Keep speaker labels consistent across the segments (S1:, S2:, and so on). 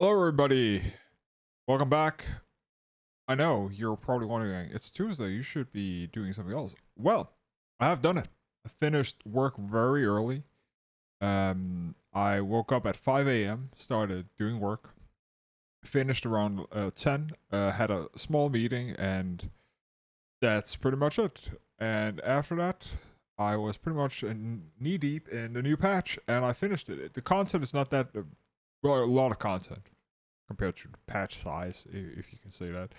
S1: Hello, everybody. Welcome back. I know you're probably wondering, it's Tuesday. You should be doing something else. Well, I have done it. I finished work very early. I woke up at 5 a.m., started doing work, finished around 10, had a small meeting, and that's pretty much it. And after that, I was pretty much knee deep in the new patch, and I finished it. The content is not that, well, a lot of content compared to the patch size, if you can say that.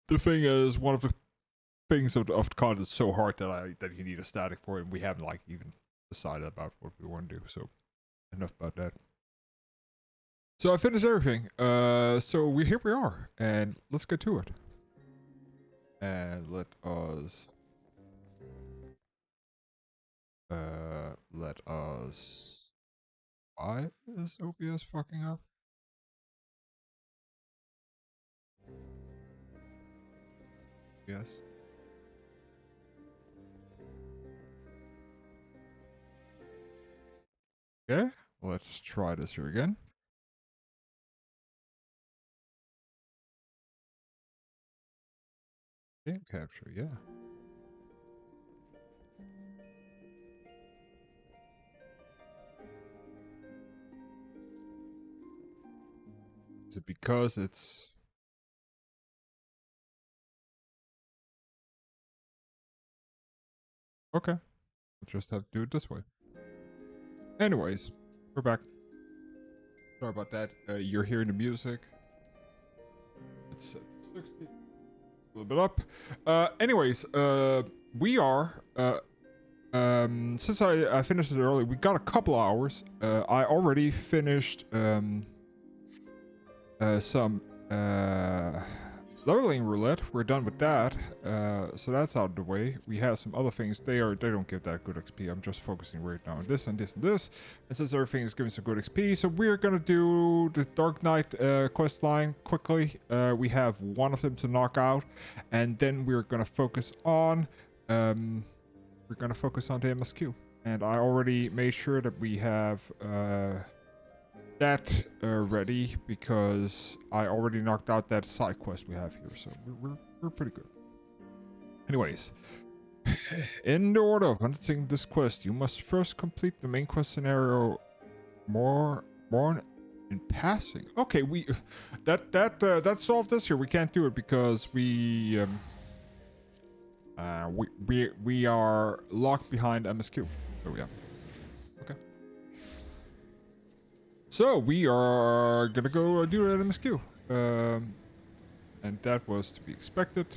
S1: The thing is, one of the things of the content is so hard that you need a static for it, and we haven't like even decided about what we want to do. So enough about that. So I finished everything. So here we are, and let's get to it. And let us. Why is OBS fucking up? Yes. Okay, let's try this here again. Game capture, yeah. Is it because it's... Okay, we'll just have to do it this way. Anyways, we're back. Sorry about that. You're hearing the music. It's 60. A little bit up. Anyways, we are... since I finished it early, we got a couple hours. I already finished some leveling roulette. We're done with that, so that's out of the way. We have some other things. They don't give that good XP. I'm just focusing right now on this and this and this. And since everything is giving some good XP, so we're gonna do the Dark Knight quest line quickly. We have one of them to knock out, and then we're gonna focus on the MSQ. And I already made sure that we have that ready, because I already knocked out that side quest we have here, so we're pretty good. Anyways, in the order of undertaking this quest, you must first complete the main quest scenario more in passing. Okay, we that solved this here. We can't do it because we are locked behind MSQ. So yeah. Okay. So we are gonna go do an MSQ. And that was to be expected.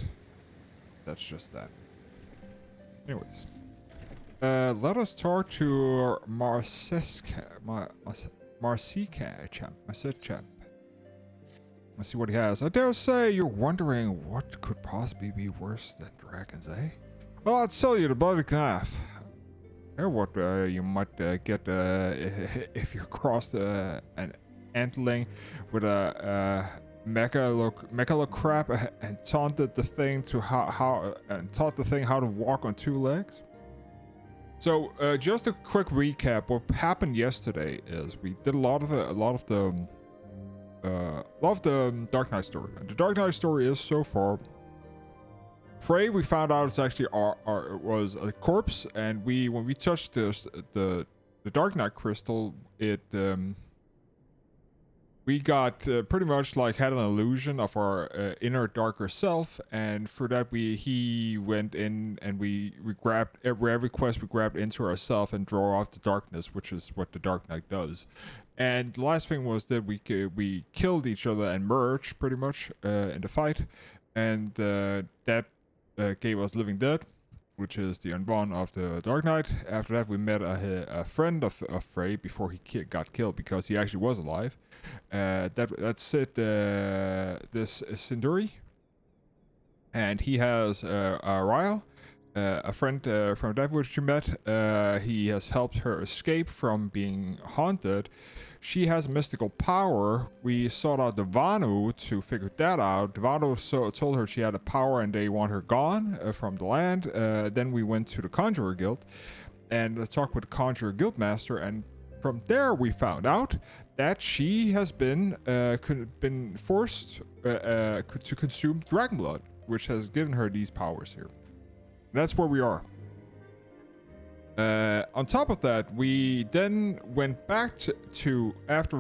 S1: That's just that. Anyways. Let us talk to Marcet champ. Let's see what he has. I dare say you're wondering what could possibly be worse than dragons, eh? Well, I'll tell you the bloody calf. Or what you might get if you crossed an antling with a mecha crap and taunted the thing to taught the thing how to walk on two legs. So just a quick recap. What happened yesterday is we did a lot of the Dark Knight story. And the Dark Knight story is so far. Frey, we found out it's actually was a corpse, and when we touched the Dark Knight crystal, it we got pretty much like had an illusion of our inner darker self, and for that he went in and we grabbed every quest we grabbed into ourselves and draw off the darkness, which is what the Dark Knight does. And the last thing was that we killed each other and merged pretty much in the fight, and that gave us Living Dead, which is the unborn of the Dark Knight. After that, we met a friend of Frey before he got killed, because he actually was alive. That's it. This is Sinduri, and he has Ryle, a friend from that which you met. He has helped her escape from being haunted. She has a mystical power. We sought out the Vanu to figure that out. The Vanu told her she had a power and they want her gone from the land. Then we went to the Conjurer Guild and talked with the Conjurer Guild Master, and from there, we found out that she has been forced to consume dragon blood, which has given her these powers here. And that's where we are. On top of that, we then went back to after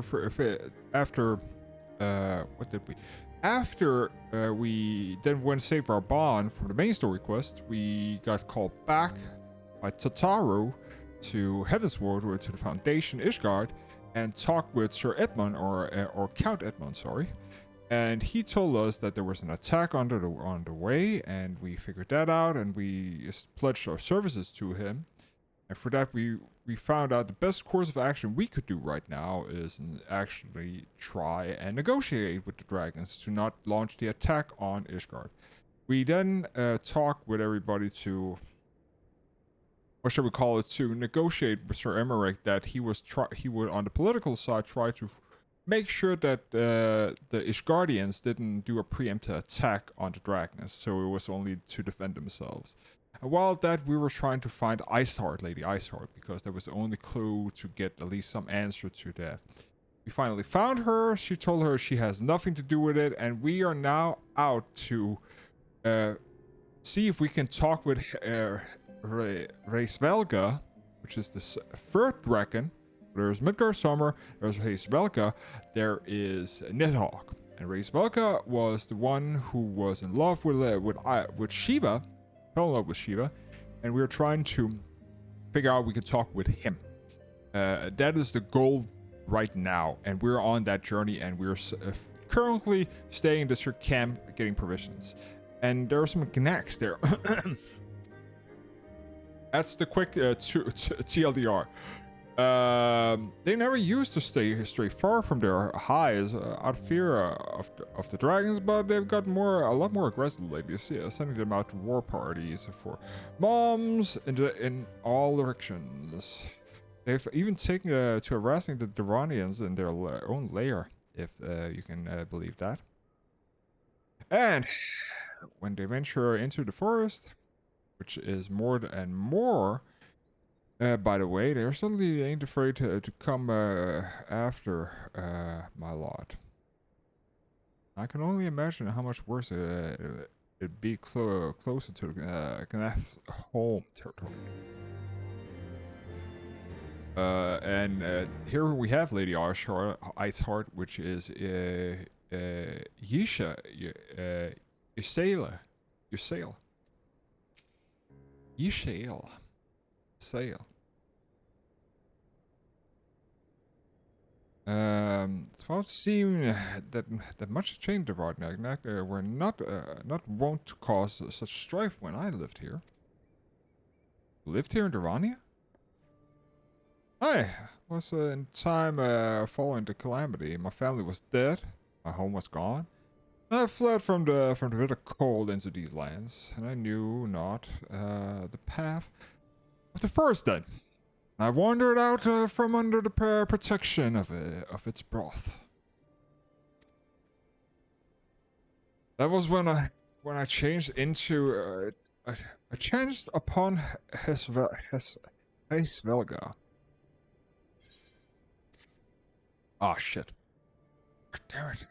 S1: what did we? After we then went to save our bond from the main story quest, we got called back by Tataru to Heavensward, or to the Foundation Ishgard, and talked with Sir Edmund, or Count Edmund, sorry. And he told us that there was an attack on the way, and we figured that out, and we pledged our services to him. And for that, we found out the best course of action we could do right now is actually try and negotiate with the dragons to not launch the attack on Ishgard. We then talked with everybody to, what should we call it, to negotiate with Sir Emmerich that he would, on the political side, try to make sure that the Ishgardians didn't do a preemptive attack on the dragons, so it was only to defend themselves. And while that, we were trying to find Iceheart, Lady Iceheart, because that was the only clue to get at least some answer to that. We finally found her. She told her she has nothing to do with it, and we are now out to see if we can talk with Reisvelga, which is the third dragon. There's Midgar Summer, there's Reisvelga, there is Nidhogg. And Reisvelga was the one who was in love with Shiva, fell in love with Shiva, and we were trying to figure out we could talk with him. That is the goal right now, and we're on that journey, and we're currently staying in this camp getting provisions. And there are some knacks there. That's the quick TLDR. They never used to stray far from their highs out of fear of the dragons, but they've got a lot more aggressive lately. Sending them out to war parties for bombs in all directions. They've even taken to harassing the Durranians in their own lair, if you can believe that. And when they venture into the forest, which is more and more. By the way, they certainly ain't afraid to come after my lot. I can only imagine how much worse it'd be closer to Gnath's home territory. And here we have Lady Iceheart, which is Ysayle. Sail. It won't seem that much has changed about Nagnak. We're not wont to cause such strife when I lived here. Lived here in Durrania? I was in time following the calamity. My family was dead. My home was gone. I fled from the bitter cold into these lands, and I knew not the path of the forest then. I wandered out from under the protection of its broth. That was when I changed into I changed upon Heisvelga. Ah, shit. Damn it.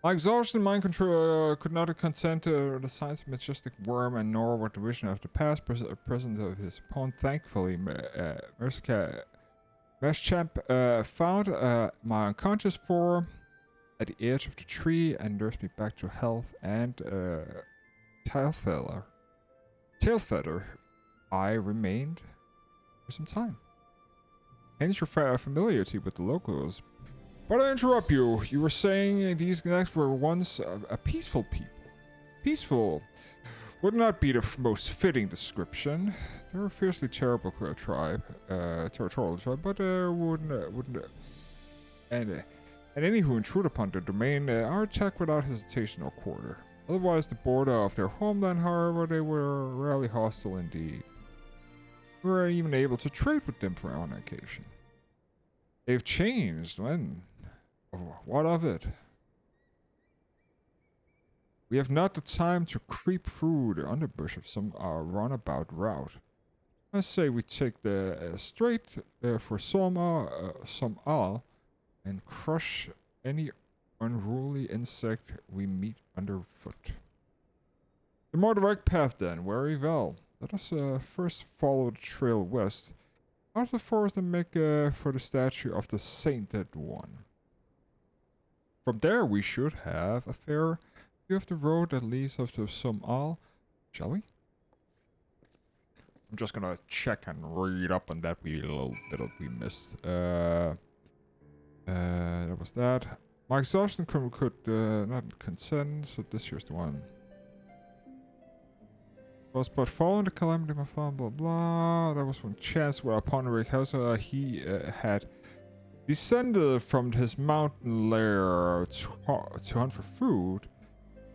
S1: My exhaustion and mind control could not content the signs of majestic worm, and nor what the vision of the past present of his opponent. Thankfully, Meschamp found my unconscious form at the edge of the tree and nursed me back to health and Tailfeather. I remained for some time. Hence your familiarity with the locals. But I interrupt you. You were saying these Gnacks were once a peaceful people. Peaceful would not be the most fitting description. They were a fiercely terrible territorial tribe, but wouldn't. And any who intrude upon their domain are attacked without hesitation or quarter. Otherwise, the border of their homeland, however, they were rarely hostile indeed. We were even able to trade with them on occasion. They've changed. When? What of it? We have not the time to creep through the underbrush of some runabout route. I say we take the straight for Somal and crush any unruly insect we meet underfoot. The more direct path then, very well. Let us first follow the trail west out of the forest and make for the statue of the Sainted One. From there we should have a fair view of the road that leads up to Somal. Shall we? I'm just gonna check and read up on that little bit we missed. That was that. My exhaustion could not consent, so this here's the one. Was but following the calamity of my father, blah blah. That was one chance where upon Rick House he had descended from his mountain lair to hunt for food.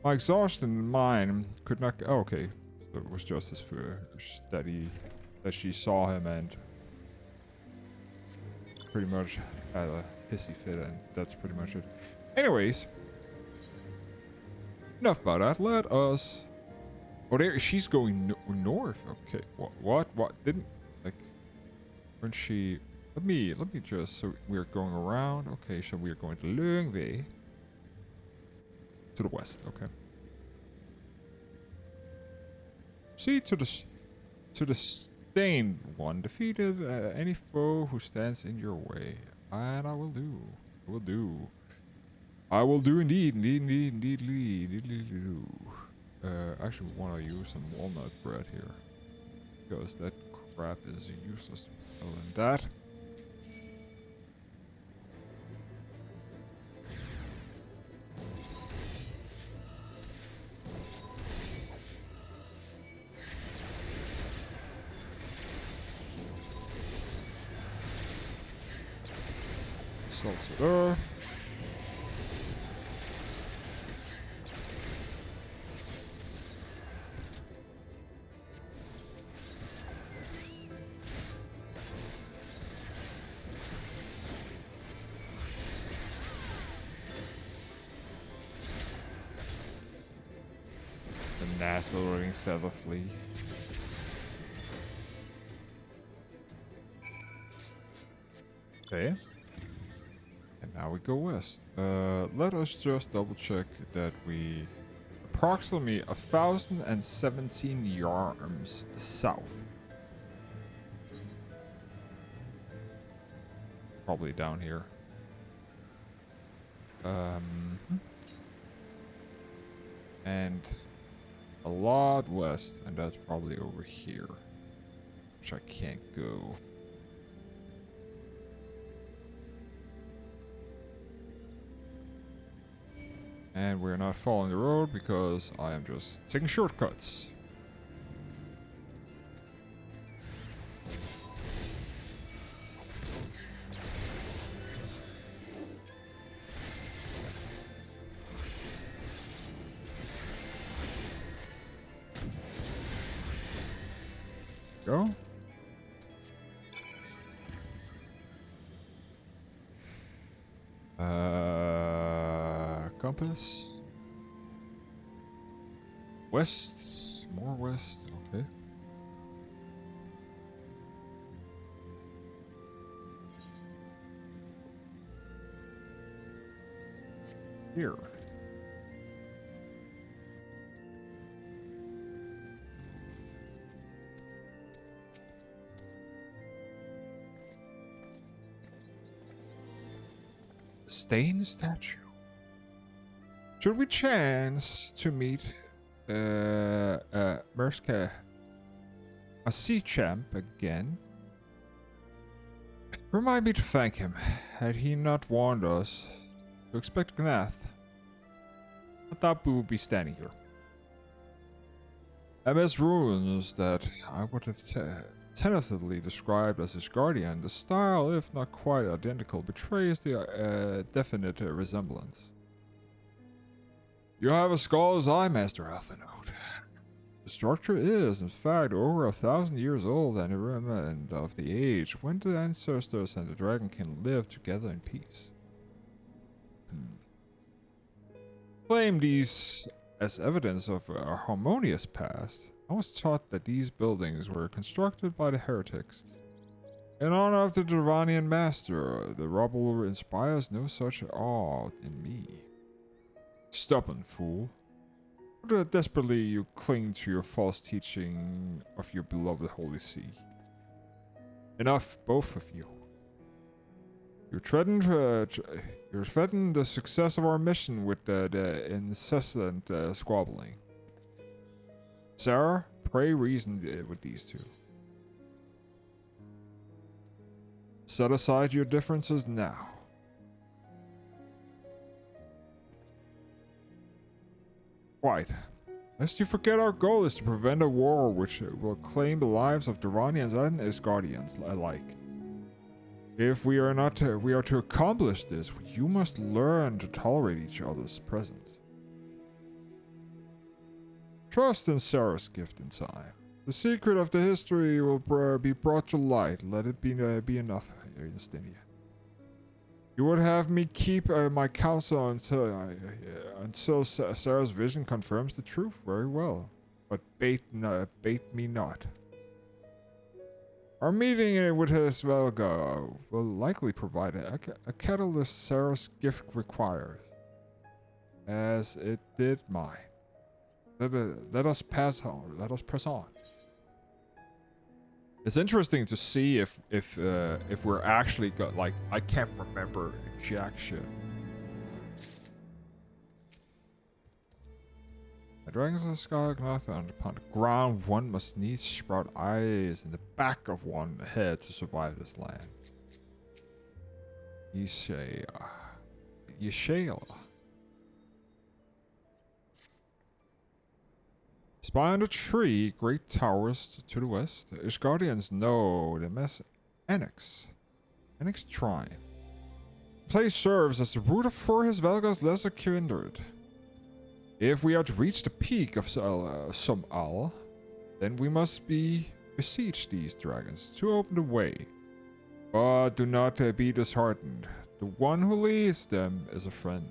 S1: My exhaustion and mine could not. Oh, okay, so it was just his food that she saw him and pretty much had a hissy fit, and that's pretty much it. Anyways, enough about that. Let us. Oh, there she's going north. Okay, what? Didn't like when she? Let me just. So we're going around. Okay, so we're going to Lungway to the west. Okay. See to the stained one. Defeated any foe who stands in your way, and I will do. I will do. I will do indeed. Actually, want to use some walnut bread here because that crap is useless. Other than that. Salted earth. The nasty looking Fettouhi. Okay. And now we go west. Let us just double check that we approximately 1,017 yards south. Probably down here. And a lot west, and that's probably over here, which I can't go. And we're not following the road because I am just taking shortcuts. Go. Compass. West. More west. Okay. Here. Stain statue. Should we chance to meet Merska, a sea champ again? Remind me to thank him. Had he not warned us to expect Gnath, I thought we would be standing here. MS ruins that I would have tentatively described as his guardian, the style, if not quite identical, betrays the definite resemblance. You have a scholar's eye, Master Alphinote. The structure is, in fact, over 1,000 years old and a remnant of the age when the ancestors and the dragon can live together in peace. Claim these as evidence of a harmonious past. I was taught that these buildings were constructed by the heretics. In honor of the Dravanian master, the rubble inspires no such awe in me. Stubborn fool. How desperately you cling to your false teaching of your beloved Holy See. Enough, both of you. You threaten the success of our mission with the incessant squabbling. Sarah, pray reason with these two. Set aside your differences now. Quite. Lest you forget, our goal is to prevent a war which will claim the lives of Duranians and Asgardians alike. If we are to accomplish this, you must learn to tolerate each other's presence. Trust in Sarah's gift in time. The secret of the history will be brought to light. Let it be enough, Justinia. You would have me keep my counsel until Sarah's vision confirms the truth. Very well, but bait me not. Our meeting with Svelga will likely provide a catalyst Sarah's gift requires, as it did mine. Let us press on. It's interesting to see if we're actually got, like, I can't remember jack shit. The dragons of the sky nothing upon the ground. One must needs sprout eyes in the back of one's head to survive this land. Yeshayla. Spy on the tree, great towers to the west. Ishgardians know the mess. Annex Shrine. The place serves as the root for his Velga's lesser kindred. If we are to reach the peak of Sumal, then we must besiege these dragons to open the way. But do not be disheartened. The one who leads them is a friend.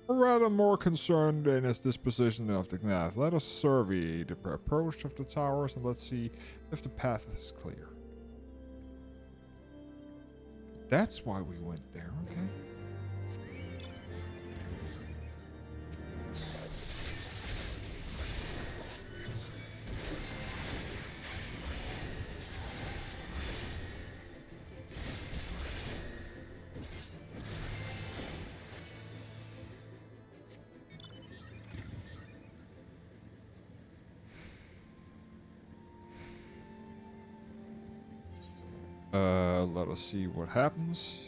S1: Or rather more concerned in his disposition of the Gnath. Let us survey the approach of the towers and let's see if the path is clear. That's why we went there, okay? Let us see what happens.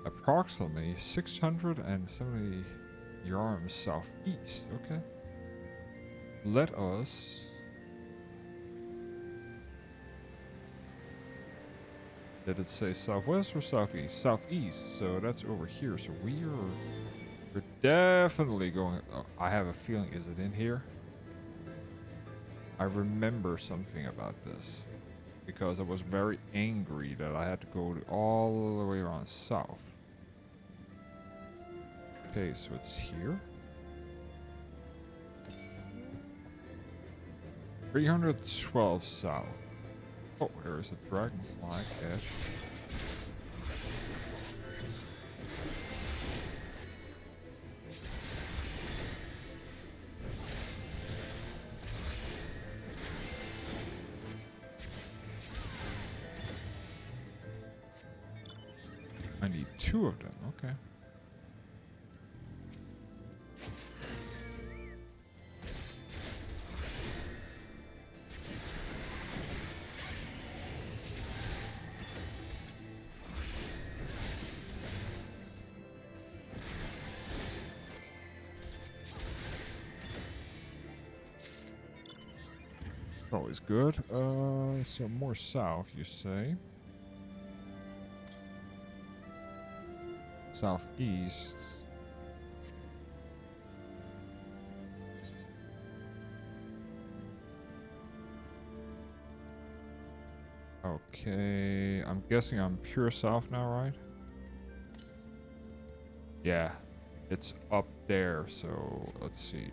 S1: Approximately 670 yards southeast. Okay. Let us. Did it say southwest or southeast? Southeast. So that's over here. So we're definitely going. Oh, I have a feeling. Is it in here? I remember something about this. Because I was very angry that I had to go all the way around south. Okay, so it's here. 312 south. Oh, there's a dragonfly catch. I need 2 of them, okay. Always good. So more south, you say? Southeast. Okay, I'm guessing I'm pure south now, right? Yeah, it's up there, so let's see.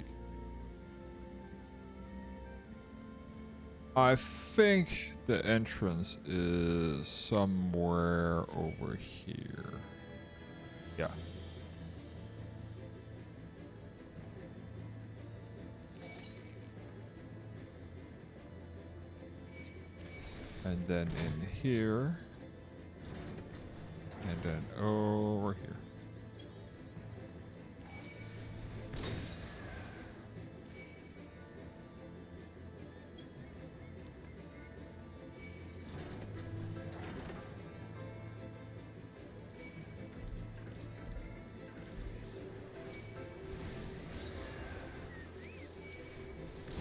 S1: I think the entrance is somewhere over here. Yeah. And then in here. And then over here.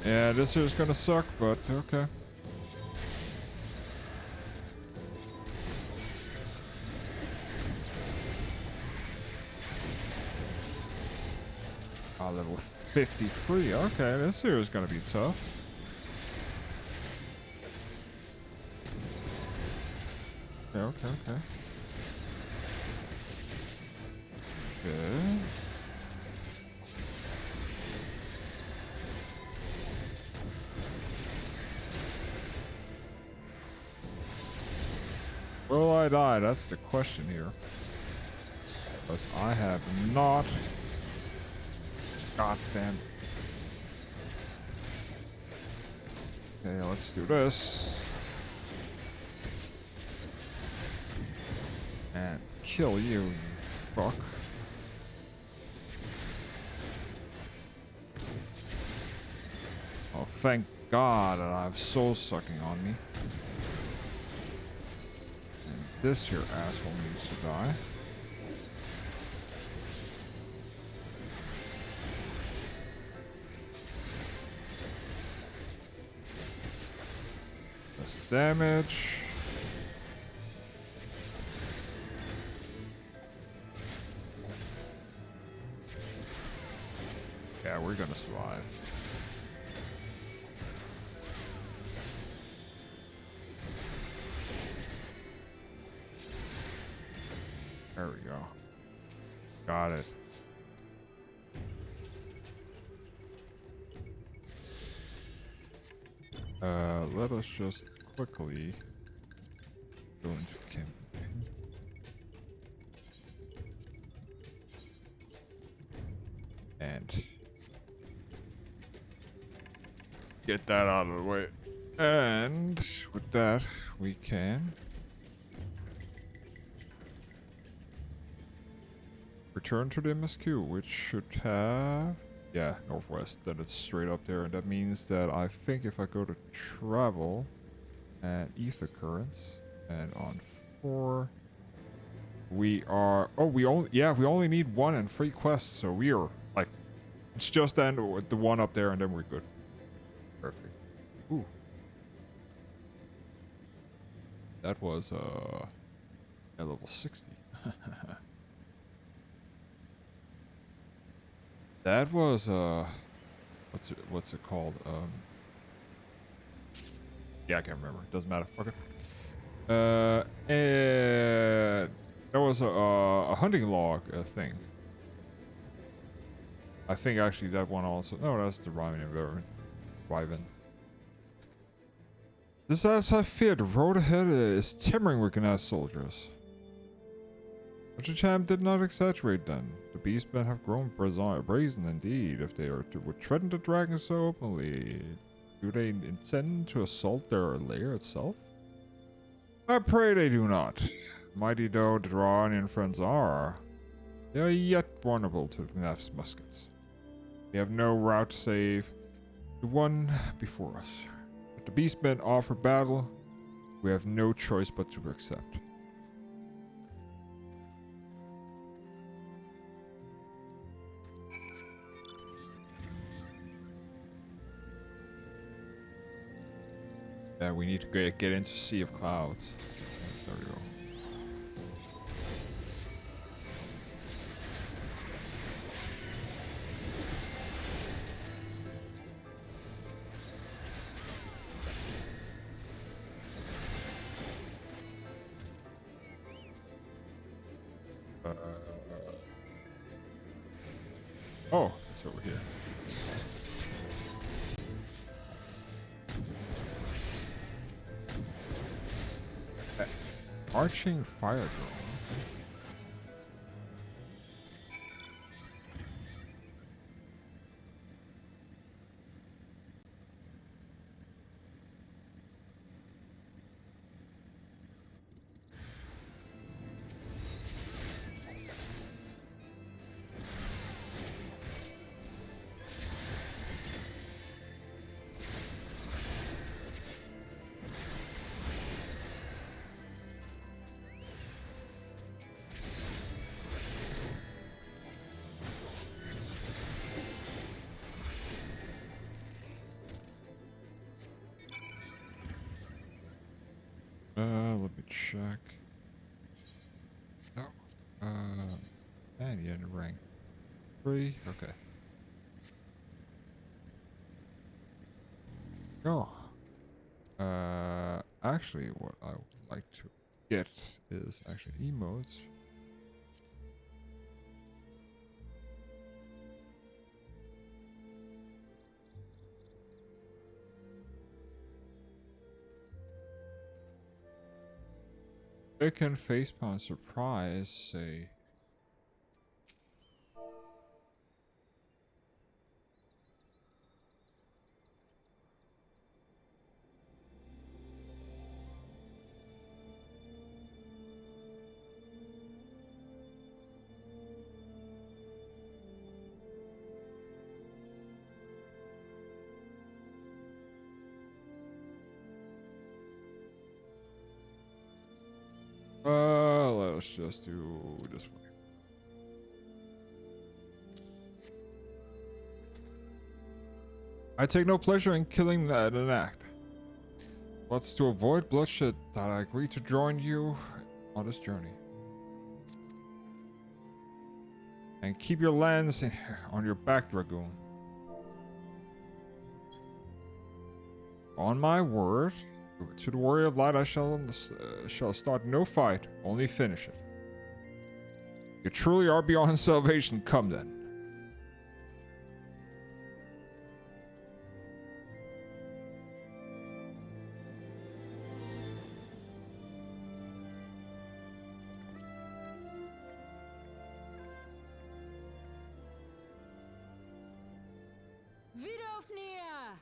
S1: Yeah, this here's gonna suck, but okay. Ah, level 53. Okay, this here is gonna be tough. Okay. Good. Will I die? That's the question here. Because I have not. God damn. Okay, let's do this. And kill you, you fuck. Oh, thank God that I have soul sucking on me. And this here asshole needs to die. Less damage. Yeah, we're gonna survive. There we go. Got it. Let us just quickly go into campaign. And get that out of the way. And with that, we can return to the MSQ, which should have... Yeah, northwest. Then it's straight up there. And that means that I think if I go to travel and ether currents and on 4, we are... Oh, we only need 1 and 3 quests. So we are like... It's just then the one up there and then we're good. Perfect. Ooh. That was a level 60. That was what's it called? Yeah, I can't remember. Doesn't matter. Fuck it. And there was a hunting log thing. I think actually that one also. No, that's the Ryman environment. Ryvan. This as I feared, the road ahead is teeming with Gnash soldiers. But the champ did not exaggerate then. The beastmen have grown brazen indeed, if they would threaten the dragon so openly. Do they intend to assault their lair itself? I pray they do not. Mighty though the Dranian friends are, they are yet vulnerable to Gnaf's muskets. We have no route save the one before us. If the beastmen offer battle, we have no choice but to accept. Yeah, we need to get into Sea of Clouds. There we go. Oh, it's over here. Arching fire drone. Let me check. No. And you didn't rank 3. Okay. Go. Actually, what I would like to get is actually emotes. Chicken facepalm surprise, say. Let's just do this way. I take no pleasure in killing an act. But to avoid bloodshed that I agree to join you on this journey. And keep your lance on your back, Dragoon. On my word, to the Warrior of Light I shall start no fight, only finish it. You truly are beyond salvation, come then.
S2: Fettouhi!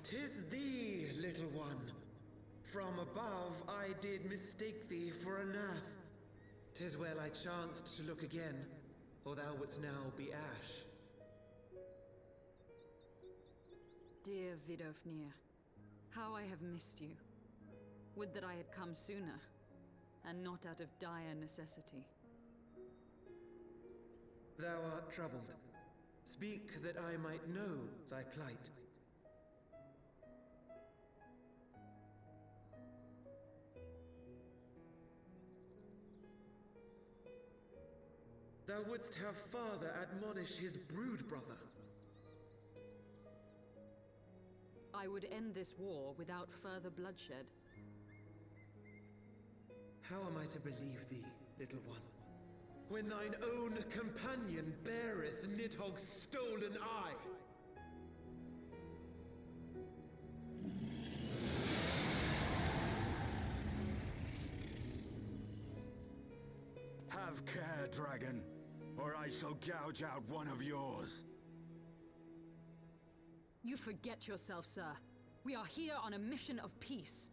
S3: "'Tis thee, little one. From above I did mistake thee for a nath. 'Tis well I chanced to look again, or thou wouldst now be ash."
S2: Dear Fettouhi, how I have missed you. Would that I had come sooner, and not out of dire necessity.
S3: "Thou art troubled. Speak that I might know thy plight." "Thou wouldst have father admonish his brood brother."
S2: I would end this war without further bloodshed.
S3: "How am I to believe thee, little one, when thine own companion beareth Nidhogg's stolen eye?"
S4: Have care, dragon, or I shall gouge out one of yours.
S2: You forget yourself, sir. We are here on a mission of peace.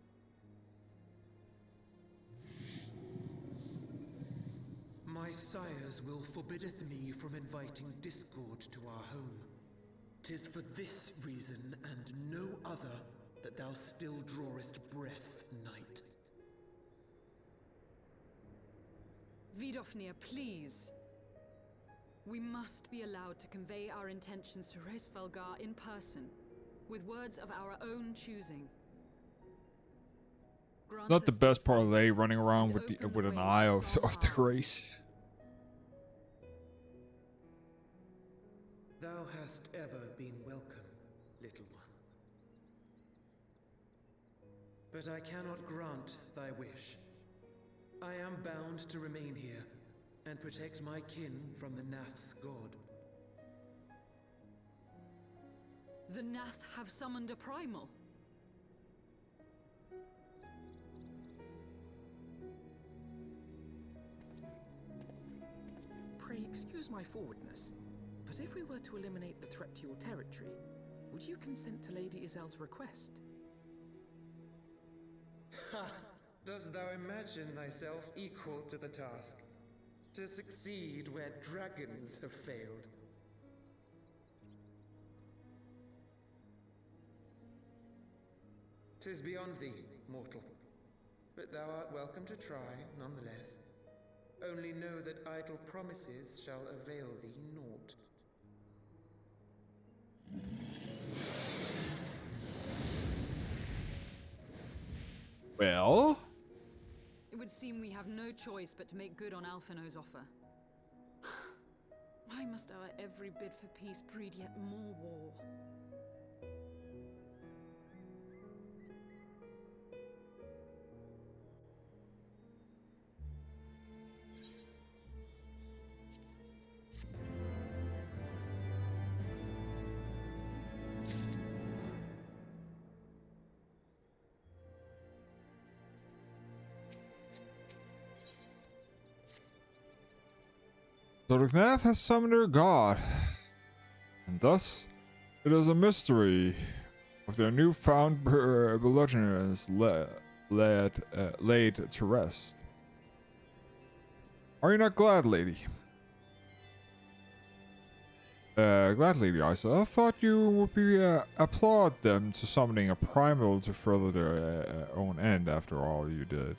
S3: "My sires will forbiddeth me from inviting discord to our home. 'Tis for this reason and no other that thou still drawest breath, knight."
S2: Fettouhi, please. We must be allowed to convey our intentions to Hraesvelgar in person, with words of our own choosing. Grant
S1: Not the
S2: us
S1: best
S2: this
S1: parlay
S2: favor,
S1: running around
S2: and
S1: with
S2: open
S1: with
S2: the
S1: an
S2: way
S1: eye
S2: to
S1: of the
S2: Solmar.
S1: race.
S3: "Thou hast ever been welcome, little one. but I cannot grant thy wish. I am bound to remain here and protect my kin from the Nath's god.
S2: The Nath have summoned a primal.
S5: Pray excuse my forwardness, but if we were to eliminate the threat to your territory, would you consent to Lady Izel's request?
S3: Ha! Dost thou imagine thyself equal to the task? To succeed where dragons have failed? 'Tis beyond thee, mortal. But thou art welcome to try, nonetheless. Only know that idle promises shall avail thee naught.
S1: Well?
S2: It would seem we have no choice but to make good on Alphino's offer. Why must our every bid for peace breed yet more war?
S1: So the Gnath has summoned their god, and thus it is a mystery of their newfound belligerence laid to rest. Are you not glad, lady? Glad, Lady Isa. I thought you would be applaud them to summoning a primal to further their own end. After all you did,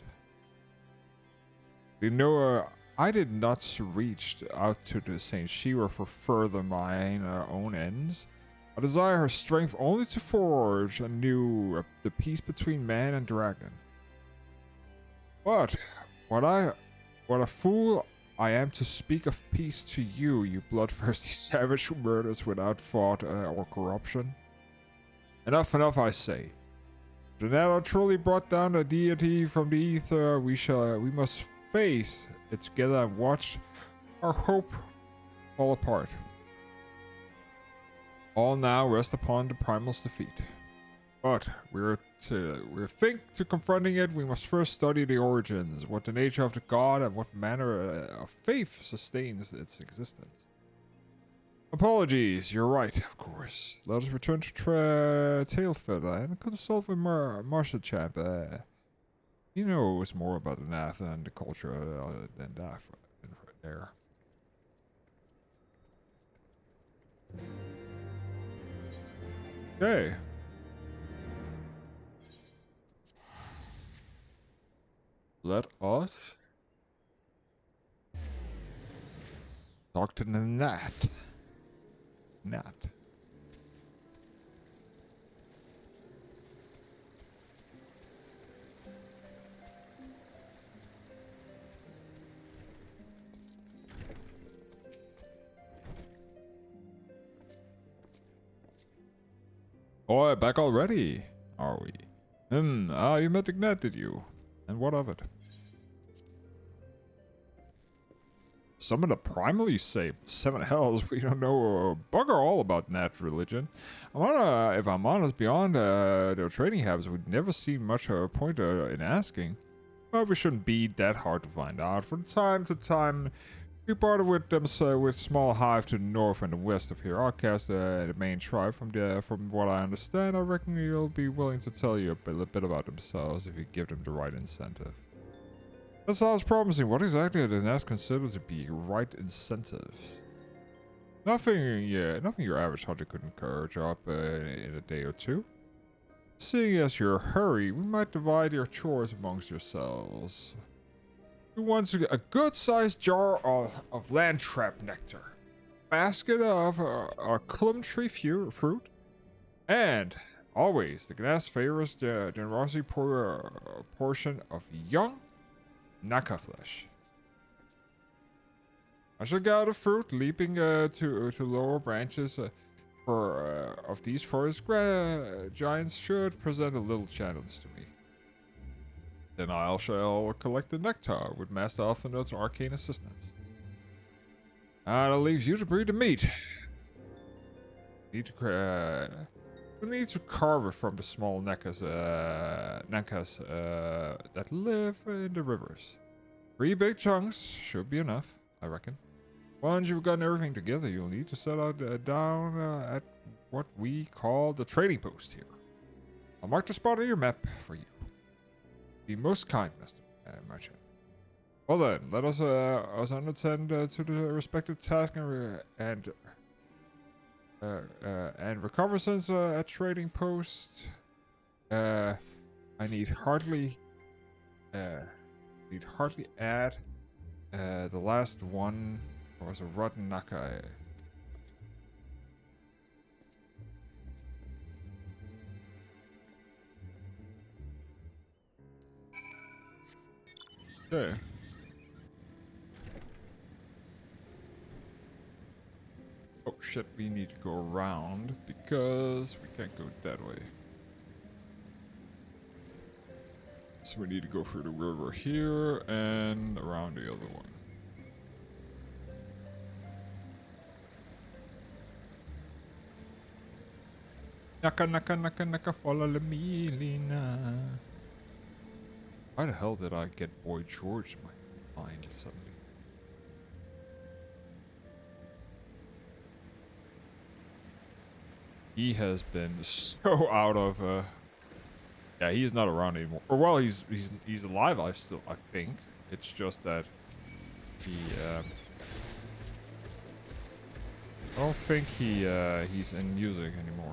S1: you know. I did not reach out to the Saint Shira for further mine own ends. I desire her strength only to forge anew the peace between man and dragon. But what a fool I am to speak of peace to you, you bloodthirsty savage who murders without thought or corruption. Enough, I say. Janella truly brought down a deity from the ether. We must face it together and watch our hope fall apart. All now rest upon the primal's defeat. But we're think to confronting it, we must first study the origins, what the nature of the god and what manner of faith sustains its existence. Apologies, you're right, of course. Let us return to Tailfeather and consult with Marshal Champ. He knows more about the Nath and the culture than that there. Okay. Let us talk to the Nat. Oh, back already, are we? You met the Gnat, did you? And what of it? Summon a primal, you say? Seven hells, we don't know bugger all about Gnat religion. If I'm honest, beyond their training habits, we'd never seen much point in asking. But we shouldn't be that hard to find out. From time to time, we barter with them with small hive to the north and the west of here. I'll cast the main tribe from what I understand. I reckon you'll be willing to tell you a bit about themselves if you give them the right incentive. That sounds promising. What exactly are the Nats considered to be right incentives? Nothing your average hunter couldn't encourage up in a day or two. Seeing as you're hurry, we might divide your chores amongst yourselves. Who wants to get a good-sized jar of land trap nectar, basket of clum tree fruit, and always the Gnass favors the generosity portion of young Naka flesh. I shall gather fruit, leaping to lower branches of these forest giants should present a little challenge to me. Then I shall collect the nectar with Master Elfin's arcane assistance. That leaves you to breed the meat. We need to carve it from the small necas that live in the rivers. 3 big chunks should be enough, I reckon. Once you've gotten everything together, you'll need to set out down at what we call the trading post here. I'll mark the spot on your map for you. Be most kind, Master Merchant. Well then, let us attend to the respective task and reconnaissance at trading post. I need hardly add the last one was a rotten Naka. Okay. Oh shit, we need to go around because we can't go that way. So we need to go through the river here and around the other one. Naka, follow me, Lina. Why the hell did I get Boy George in my mind suddenly? He has been so out of yeah, he's not around anymore. Or well, he's alive. I think it's just that he I don't think he's in music anymore.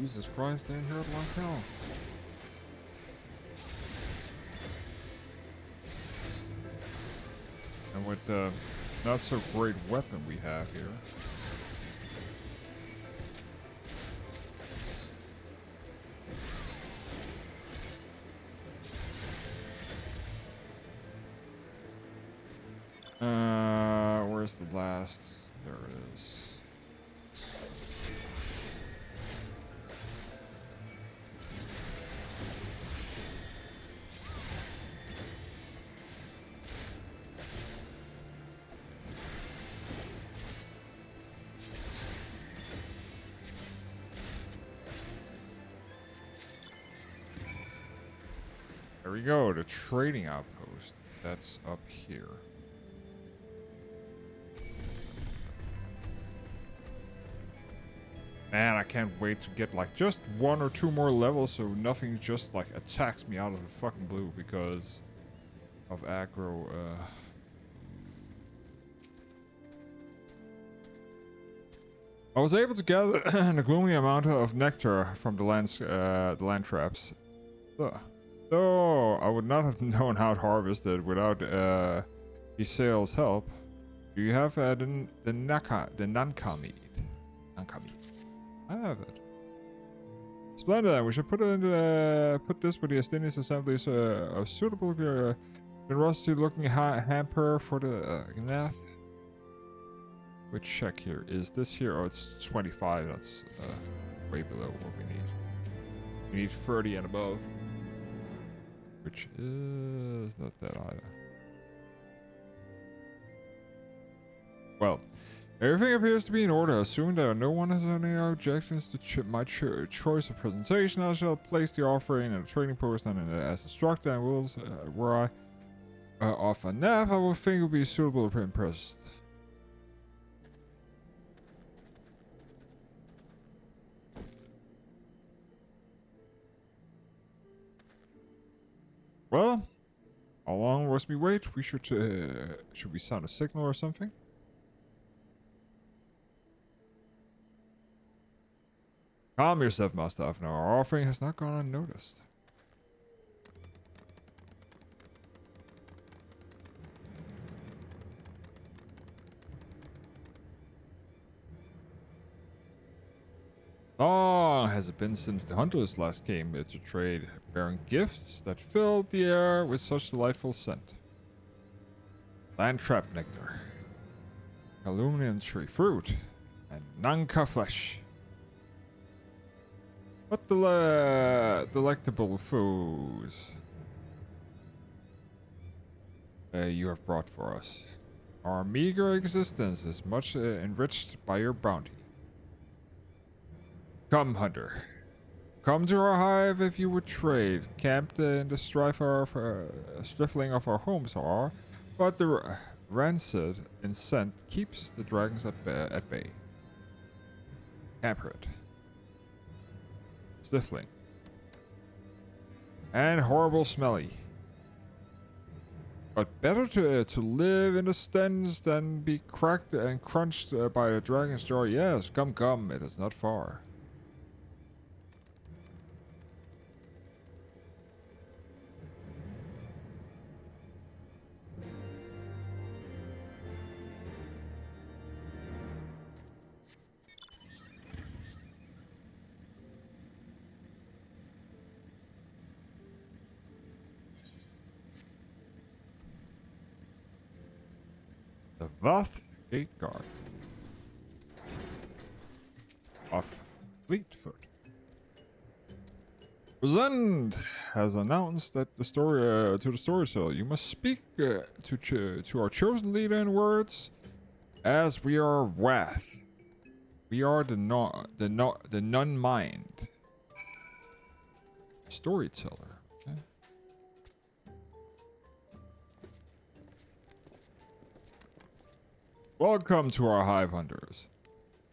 S1: Jesus Christ, they heard like hell. And with the not so great weapon we have here. Where's the last? There it is. There we go, the trading outpost. That's up here. Man, I can't wait to get like just 1 or 2 more levels so nothing just like attacks me out of the fucking blue because of aggro. I was able to gather a gloomy amount of nectar from the land traps. Though I would not have known how to harvest it without Isael's help. Do you have the Nanka meat? Nanka meat. I have it. Splendid. We should put this with the Astinian assemblies of suitable generosity-looking hamper for the Gnath. Which check here is this here? Oh, it's 25. That's way below what we need. We need 30 and above. Which is not that either. Well, everything appears to be in order. Assuming that no one has any objections to my choice of presentation, I shall place the offering in a trading post and as instructed, and will where I offer nav, I will think it would be suitable to impressed. Well, how long must we wait? We should we sound a signal or something? Calm yourself, Master Afner. Our offering has not gone unnoticed. Long has it been since the hunters last came here to trade, bearing gifts that filled the air with such delightful scent. Landcrab nectar, Calunian tree fruit, and Nanka flesh. What delectable foods you have brought for us. Our meager existence is much enriched by your bounty. Come, hunter. Come to our hive if you would trade. Camped in the stifling of our homes are, but the rancid and scent keeps the dragons at bay. Hampered, stifling, and horrible smelly. But better to live in the stens than be cracked and crunched by a dragon's jaw. Yes, come, it is not far. The Voth Gate Guard of Fleetfoot. Rosend has announced that the story to the storyteller, you must speak to our chosen leader in words, as we are Wath. We are the none mind. Storyteller. Okay. Welcome to our hive hunters.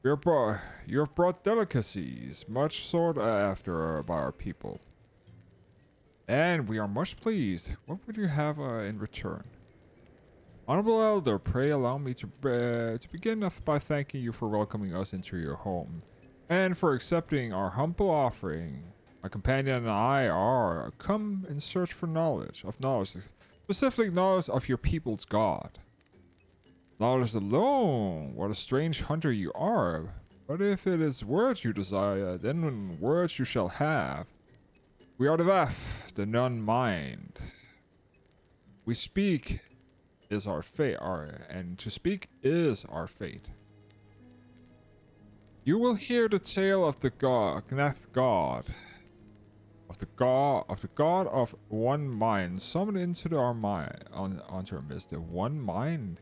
S1: You have brought delicacies much sought after by our people. And we are much pleased. What would you have in return? Honorable Elder, pray allow me to begin by thanking you for welcoming us into your home, and for accepting our humble offering. My companion and I are come in search for knowledge, specific knowledge of your people's god. Knowledge alone, what a strange hunter you are. But if it is words you desire, then words you shall have. We are the Vaf, the none mind. We speak is our fate, and to speak is our fate. You will hear the tale of the Gnath god, of the god of one mind, summoned into our mind onto our midst. The one mind.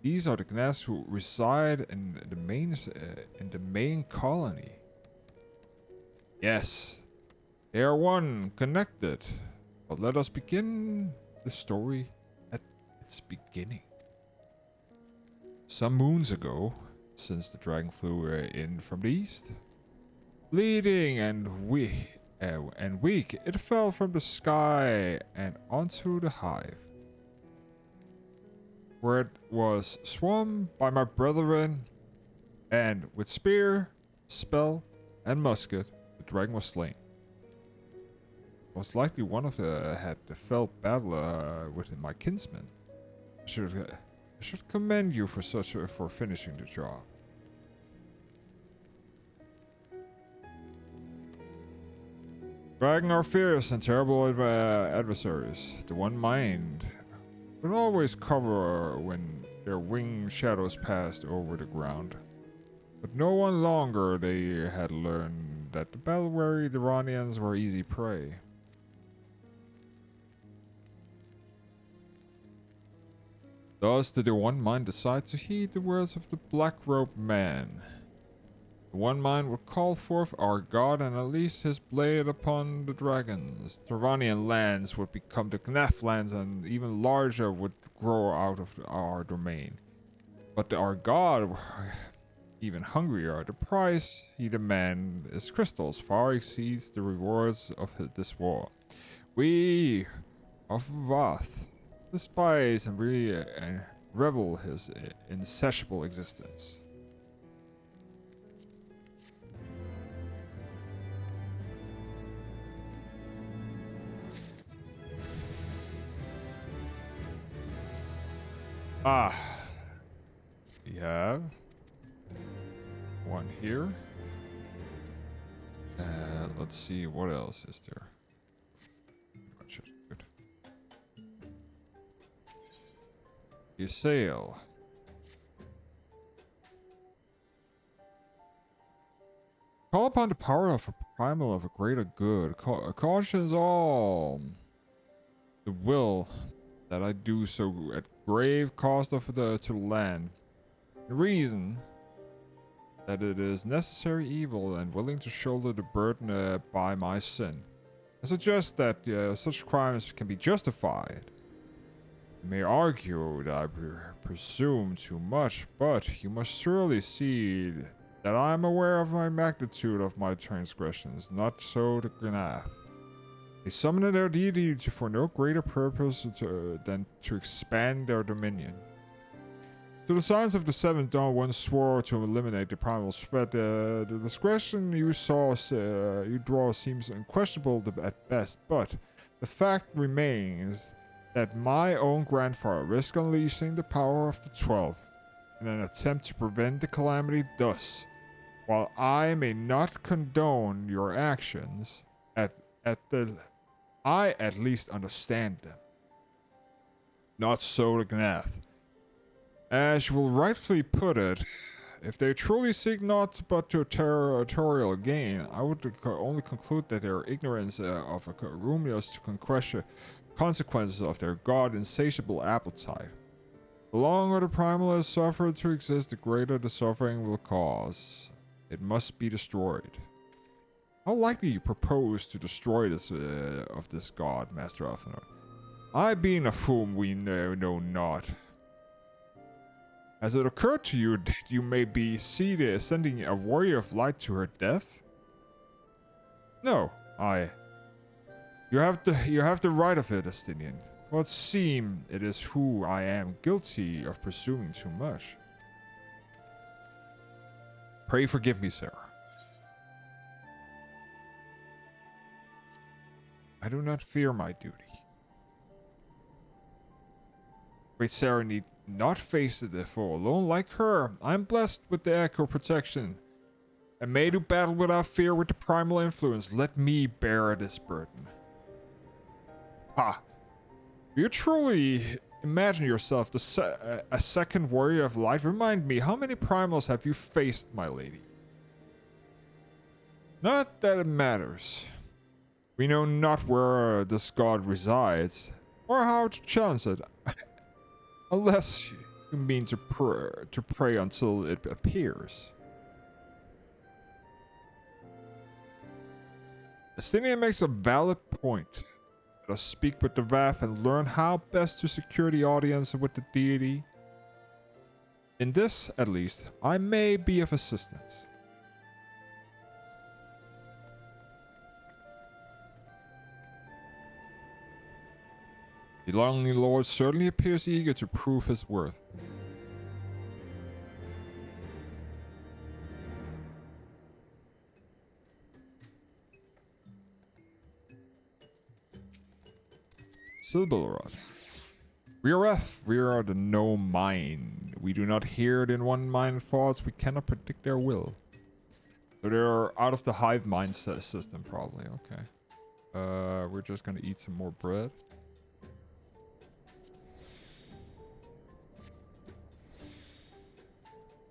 S1: These are the Gnaths who reside in the main colony. Yes, they are one, connected. But let us begin the story at its beginning. Some moons ago, since the dragon flew in from the east, bleeding and weak, it fell from the sky and onto the hive, where it was swum by my brethren, and with spear, spell, and musket, the dragon was slain. Most likely one of the had the fell battle with my kinsmen. I should commend you for finishing the job. Dragon are fierce and terrible adversaries. The one mind would always cover when their winged shadows passed over the ground. But no one longer they had learned that the battle-weary Durranians were easy prey. Thus did the One Mind decide to heed the words of the black-robed man. The One Mind would call forth our god and unleash his blade upon the dragons. Durranian lands would become the Gnath lands, and even larger would grow out of our domain. But our god, even hungrier, the price he demands is crystals, far exceeds the rewards of this war. We of Vath despise and revel his insatiable existence. We have one here. Let's see, what else is there? Much is good. You sail. Call upon the power of a primal of a greater good. Cautions all the will that I do so at grave cost of to the land. The reason that it is necessary evil and willing to shoulder the burden by my sin. I suggest that such crimes can be justified. You may argue that I presume too much, but you must surely see that I am aware of my magnitude of my transgressions, not so the Gnath. They summon their deity for no greater purpose than to expand their dominion. To the Science of the Seventh Dawn once swore to eliminate the primal threat. The discretion you draw seems unquestionable at best, but the fact remains that my own grandfather risked unleashing the power of the 12 in an attempt to prevent the calamity. Thus, while I may not condone your actions, I at least understand them. Not so the Gnath. As you will rightfully put it, if they truly seek naught but to territorial gain, I would only conclude that their ignorance of a ruminous consequences of their god insatiable appetite. The longer the primal has suffered to exist, the greater the suffering will cause. It must be destroyed. How likely you propose to destroy this of this god, Master Alphanor? I being of whom we know not. Has it occurred to you that you may be sending a warrior of light to her death? No, You have the right of it, Astinian. It would seem it is who I am guilty of presuming too much. Pray forgive me, Sarah. I do not fear my duty. Great Sarah need not face the foe alone like her. I am blessed with the echo protection, and may do battle without fear with the primal influence. Let me bear this burden. Ha! You truly imagine yourself a second warrior of light? Remind me, how many primals have you faced, my lady? Not that it matters. We know not where this god resides, or how to challenge it. Unless you mean to pray until it appears. Astinia makes a valid point. Let us speak with the Vath and learn how best to secure the audience with the deity. In this, at least, I may be of assistance. The lonely lord certainly appears eager to prove his worth. Silberrod. We are the no mind. We do not hear it in one mind thoughts. We cannot predict their will. So they're out of the hive mind system, probably. Okay. We're just gonna eat some more bread.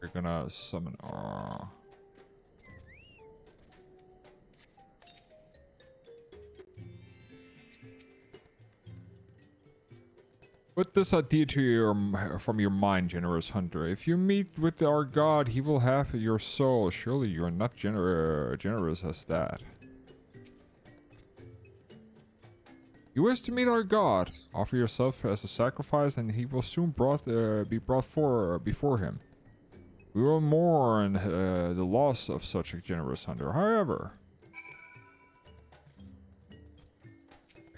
S1: We're gonna summon. Put this idea to from your mind, generous hunter. If you meet with our god, he will have your soul. Surely you are not generous as that. You wish to meet our god. Offer yourself as a sacrifice, and he will soon be brought before him. We will mourn the loss of such a generous hunter. However,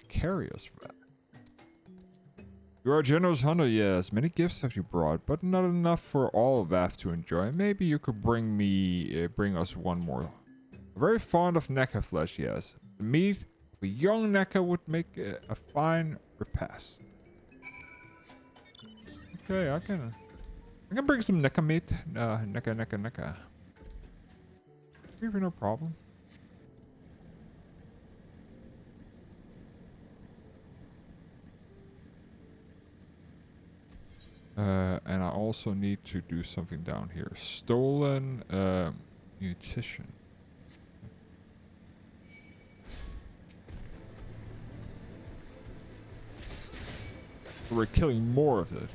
S1: carry us for that. You are a generous hunter, yes. Many gifts have you brought, but not enough for all of Vath to enjoy. Maybe you could bring us one more. Very fond of Nekka flesh, yes. The meat of a young Nekka would make a fine repast. Okay, I can bring some Nekka meat. Nekka. Maybe no problem. And I also need to do something down here. Stolen munition. We're killing more of it.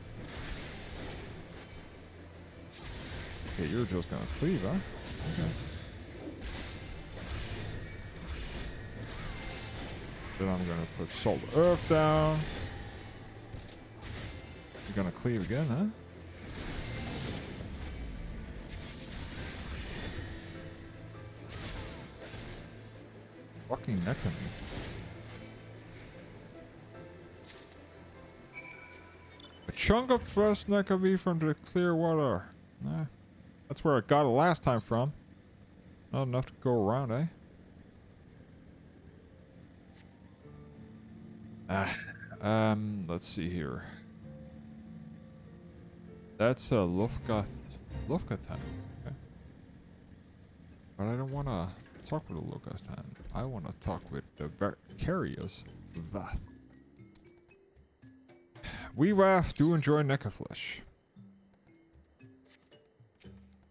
S1: Okay, you're just gonna cleave, huh? Okay. Then I'm gonna put salt earth down. You're gonna cleave again, huh? Fucking necking me. A chunk of fresh neckermeat from the clear water. Nah, that's where I got it last time from. Not enough to go around, eh? Let's see here. That's a Lufgath Lufgatan. Okay. But I don't wanna talk with a Lufgatan. I wanna talk with the Vicarious Vath. We Vath do enjoy neckerflesh.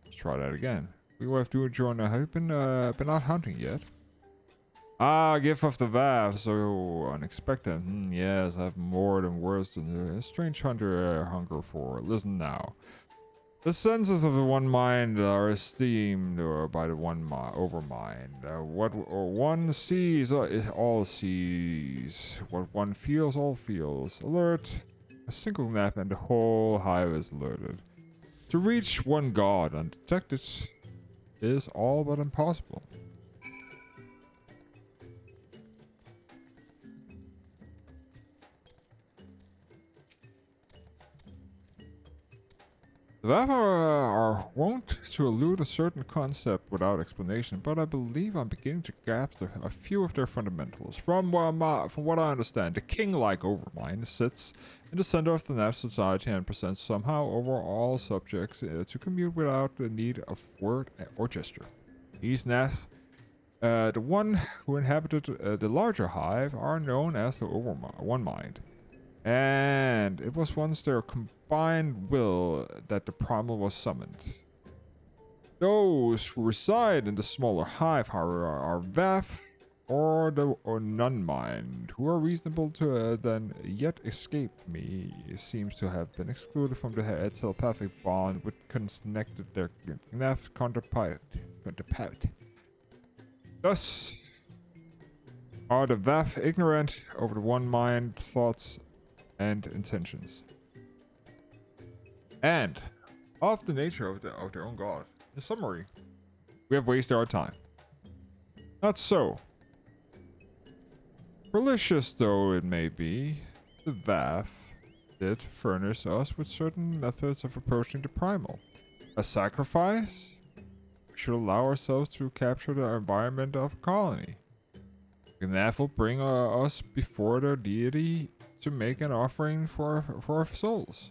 S1: Let's try that again. We Vath do enjoy. Have been out hunting yet? Ah, gift of the Vath, so unexpected. Yes, I have more than words than a strange hunter hunger for. Listen now. The senses of the one mind are esteemed by the one overmind. What one sees, all sees. What one feels, all feels. Alert. A single nap and the whole hive is alerted. To reach one god undetected is all but impossible. The Vav are wont to elude a certain concept without explanation, but I believe I'm beginning to grasp a few of their fundamentals. From what I understand, the king-like Overmind sits in the center of the Nav society and presents somehow over all subjects to commute without the need of word or gesture. These Navs, the one who inhabited the larger hive, are known as the One Mind. And it was once their combined will that the primal was summoned. Those who reside in the smaller hive, however, are Vath or none mind, who are reasonable to then yet escape me, seems to have been excluded from the telepathic bond which connected their Nath counterpart. Thus are the Vath ignorant over the one mind thoughts and intentions, and of the nature of their own god. In summary, we have wasted our time. Not so. Malicious though it may be, the Vath did furnish us with certain methods of approaching the primal. A sacrifice? We should allow ourselves to capture the environment of a colony. The Vath will bring us before their deity to make an offering for our souls.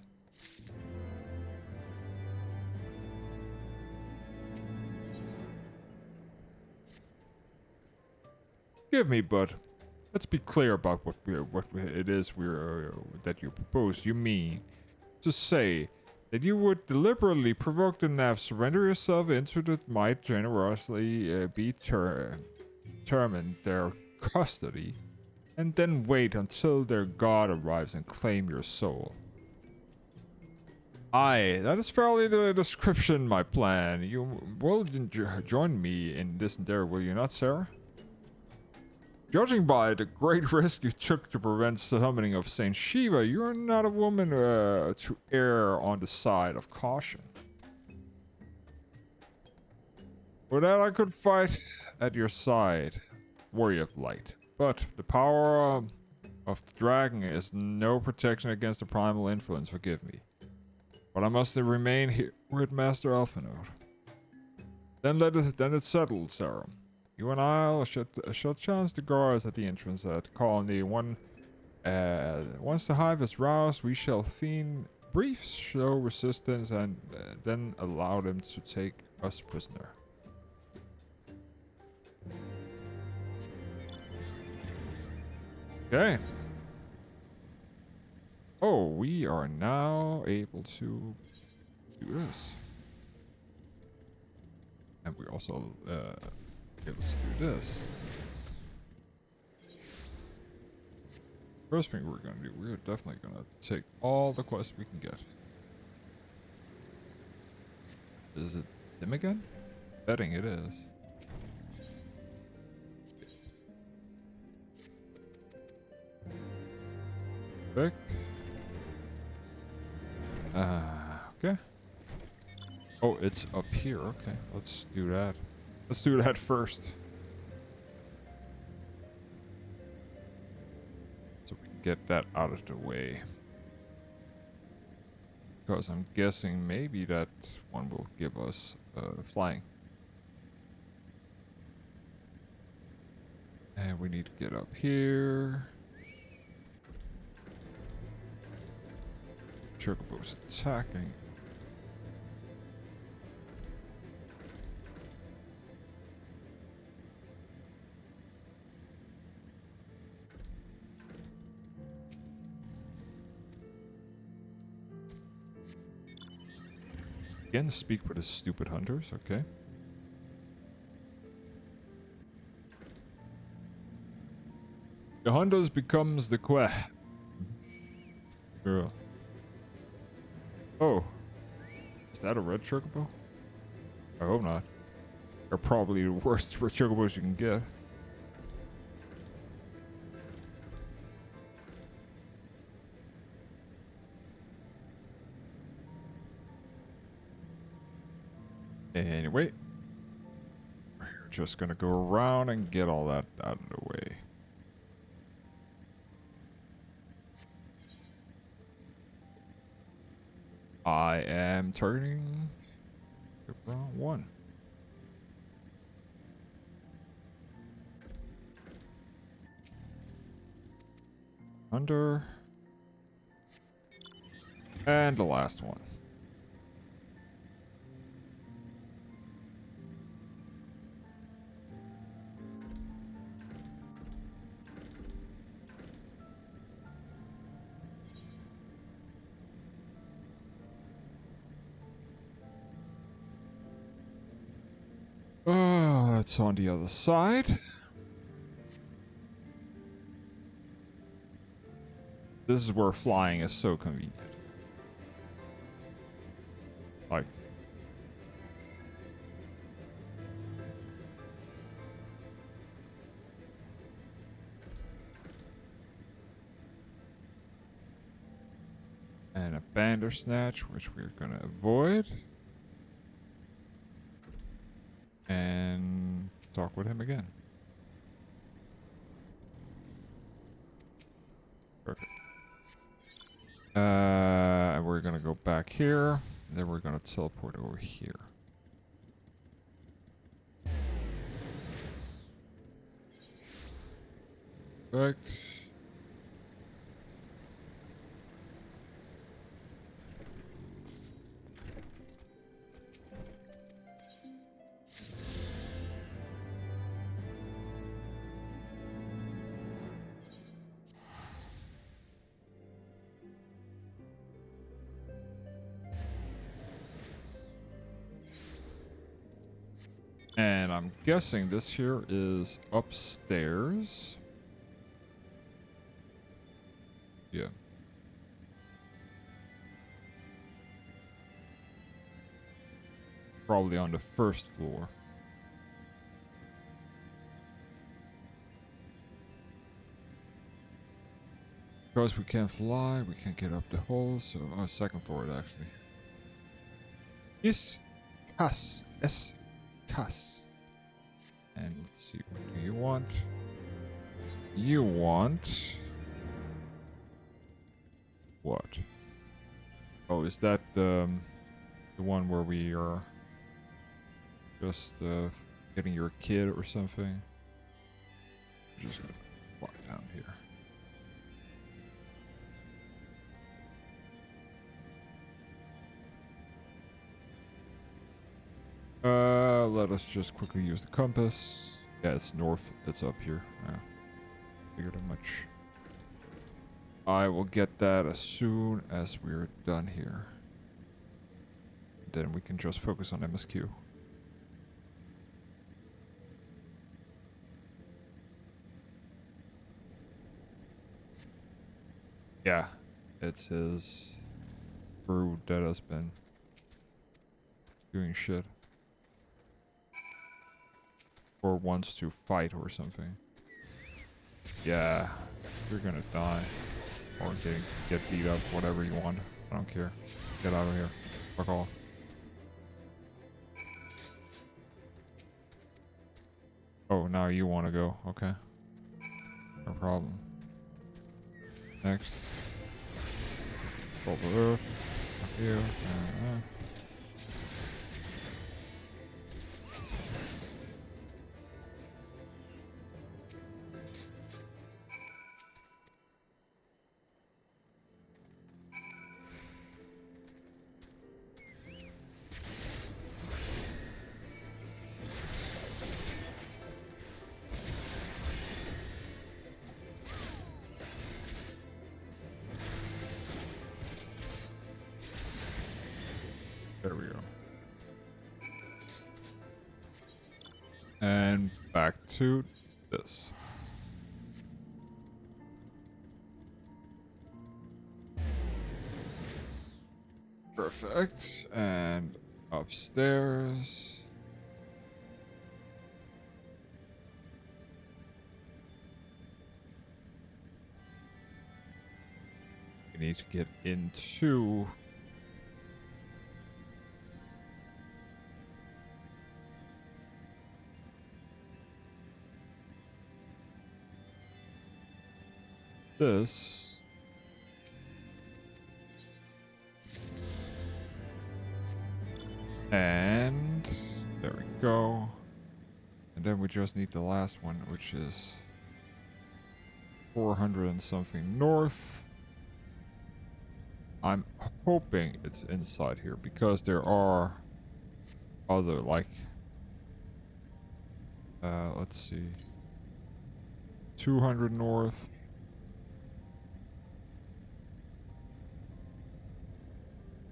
S1: Give me, bud. Let's be clear about what it is that you propose. You mean to say that you would deliberately provoke the Nav, surrender yourself into that might generously be determined their custody, and then wait until their god arrives and claim your soul. Aye, that is fairly the description, my plan. You will join me in this endeavor, will you not, Sarah? Judging by the great risk you took to prevent summoning of Saint Shiva, you are not a woman to err on the side of caution. For that I could fight at your side, warrior of light. But the power of the dragon is no protection against the primal influence, forgive me. But I must remain here with Master Elfinode. Then it's settled, Sarah. You and I shall chance the guards at the entrance at the colony. Once the hive is roused, we shall feign brief show resistance and then allow them to take us prisoner. Okay. Oh, we are now able to do this. And we also able to do this. First thing we're gonna do, we're definitely gonna take all the quests we can get. Is it him again? Betting it is. Perfect. Okay. Oh, it's up here. Okay, let's do that. Let's do that first. So we can get that out of the way. Because I'm guessing maybe that one will give us flying. And we need to get up here. Chocobo's attacking. Again, speak with the stupid hunters, okay. The hunters becomes the quest. Girl. Oh. Is that a red chocobo? I hope not. They're probably the worst red chocobos you can get. Anyway. We're just gonna go around and get all that out of the way. I am turning the wrong one. Under. And the last one. Oh, that's on the other side. This is where flying is so convenient. Like. And a Bandersnatch, which we're gonna avoid. And talk with him again. Perfect. And we're gonna go back here. Then we're gonna teleport over here. Perfect. And I'm guessing this here is upstairs. Yeah. Probably on the first floor. Because we can't fly, we can't get up the hole, so second floor actually. Is Cas. S. Cas. And let's see, what do you want? You want what? Oh, is that the one where we are just getting your kid or something? I'm just gonna fly down here. Let us just quickly use the compass. Yeah, it's north. It's up here. Yeah. Figured how much. I will get that as soon as we're done here. Then we can just focus on MSQ. Yeah, it's his crew that has been doing shit. Or wants to fight or something. Yeah, you're gonna die. Or get beat up, whatever you want. I don't care. Get out of here. Fuck off. Oh, now you want to go. Okay. No problem. Next. Over. Fuck you. There we go. And back to this. Perfect. And upstairs. We need to get into this. And there we go. And then we just need the last one, which is 400 and something north. I'm hoping it's inside here because there are other, like, let's see, 200 north.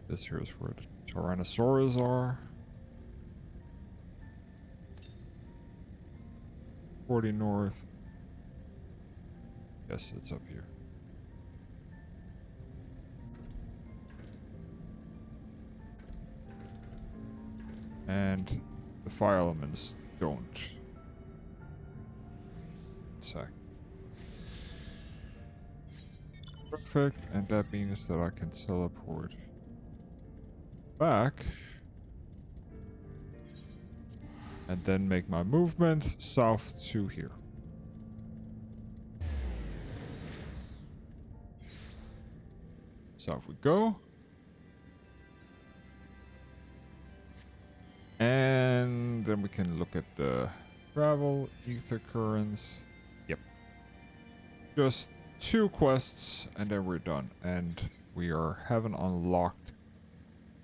S1: This here is where the Tyrannosaurus are. 40 north. Yes, it's up here. And the fire elements don't. Sec. Perfect, and that means that I can teleport back and then make my movement south to here. South we go. And then we can look at the travel, ether currents. Yep. Just 2 quests and then we're done. And we haven't unlocked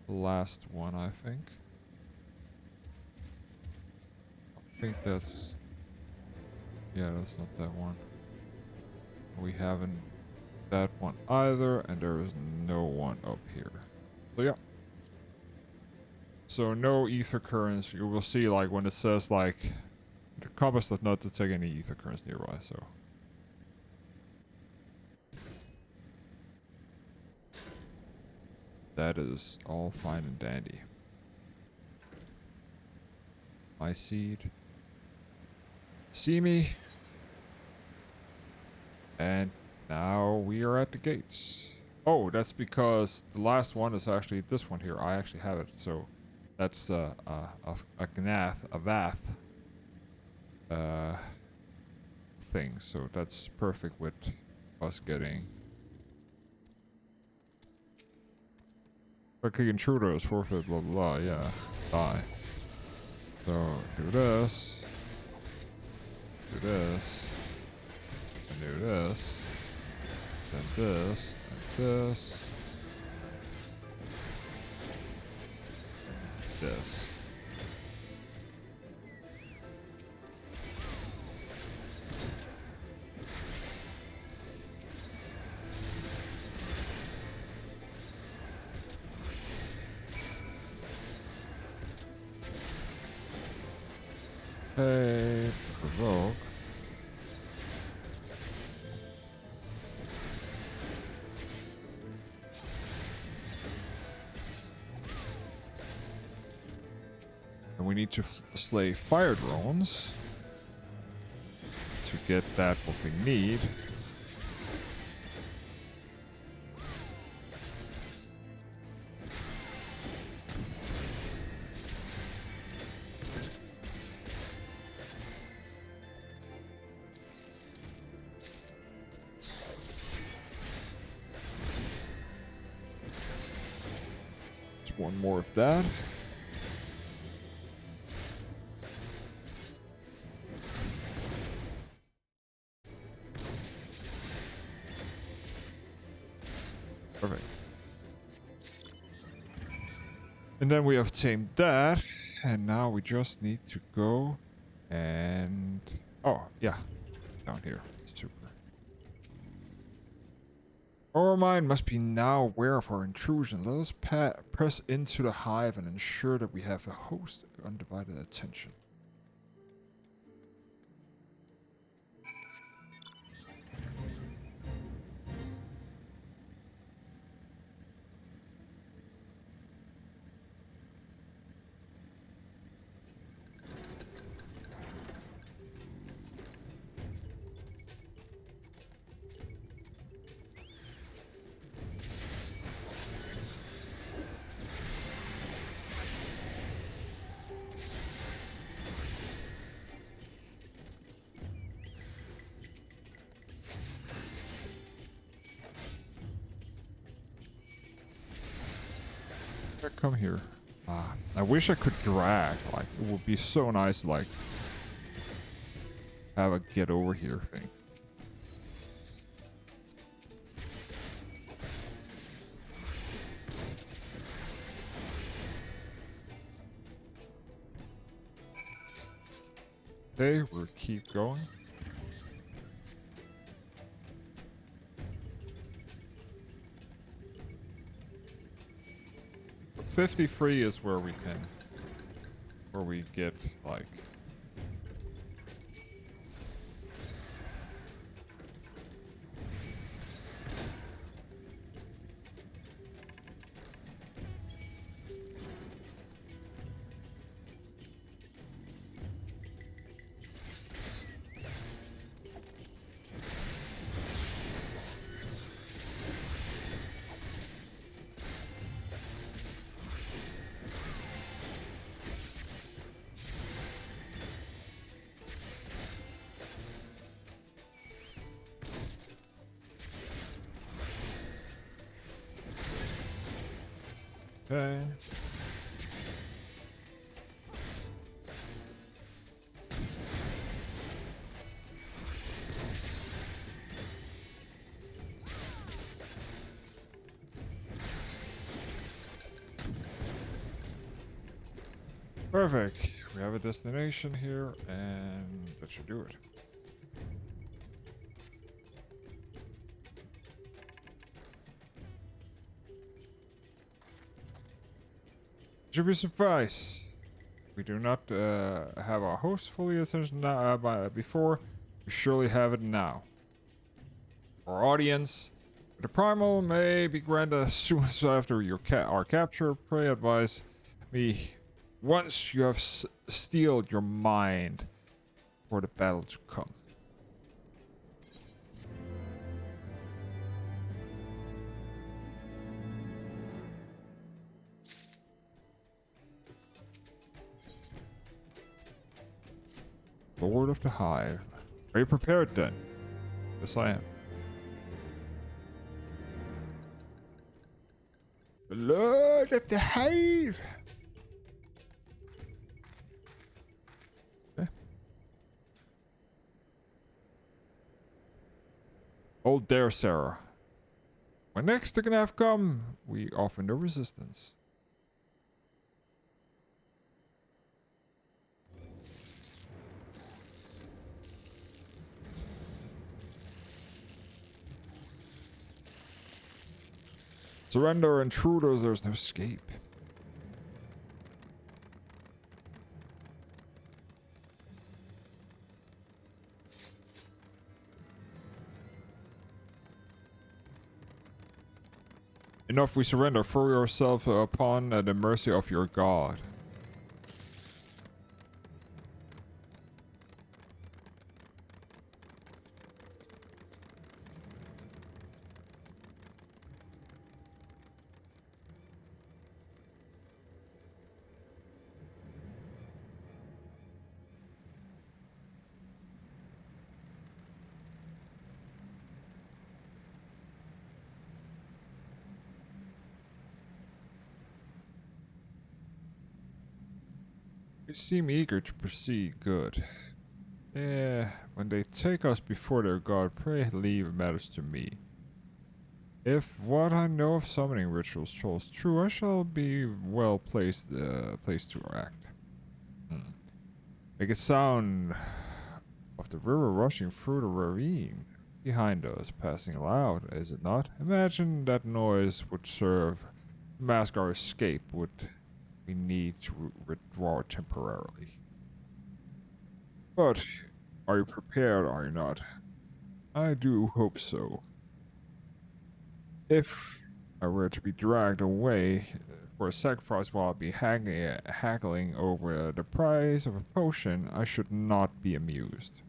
S1: the last one, I think. I think that's... yeah, that's not that one. We haven't that one either, and there is no one up here. So yeah. So no ether currents. You will see, like, when it says, like, the compass does not detect any ether currents nearby, so. That is all fine and dandy. My seed. See me. And now we are at the gates. Oh, that's because the last one is actually this one here. I actually have it, so that's a Vath thing. So that's perfect with us getting. Quick intruders, forfeit, blah blah blah. Yeah, die. So do this, do this, and do this, then this, and this, and this. Hey, provoke. And we need to slay fire drones to get that what we need. Just one more of that. Perfect. And then we have tamed that, and now we just need to go and... Oh, yeah. Down here. Super. Our mind must be now aware of our intrusion. Let us press into the hive and ensure that we have a host of undivided attention. Come here. I wish I could drag. Like, it would be so nice to, like, have a get over here thing. Okay, we'll keep going. But 53 is where we get, like... Okay. Perfect. We have a destination here, and that should do it. Should be suffice. We do not have our host fully attention now, before. We surely have it now. Our audience, the primal may be granted as soon as after our capture. Pray advise me once you have steeled your mind for the battle to come. Lord of the Hive. Are you prepared then? Yes, I am. Lord of the Hive! Okay. Hold there, Sarah. When next the Gnaf come, we offer no resistance. Surrender, intruders, there's no escape. Enough, we surrender. Throw yourself upon the mercy of your god. You seem eager to proceed. Good. When they take us before their god, pray leave matters to me. If what I know of summoning rituals holds true, I shall be well placed to act. Make a sound of the river rushing through the ravine behind us, passing loud, is it not? Imagine that noise would serve to mask our escape. Would we need to withdraw temporarily? But are you prepared? Are you not? I do hope so. If I were to be dragged away for a sacrifice while I'd be haggling over the price of a potion, I should not be amused.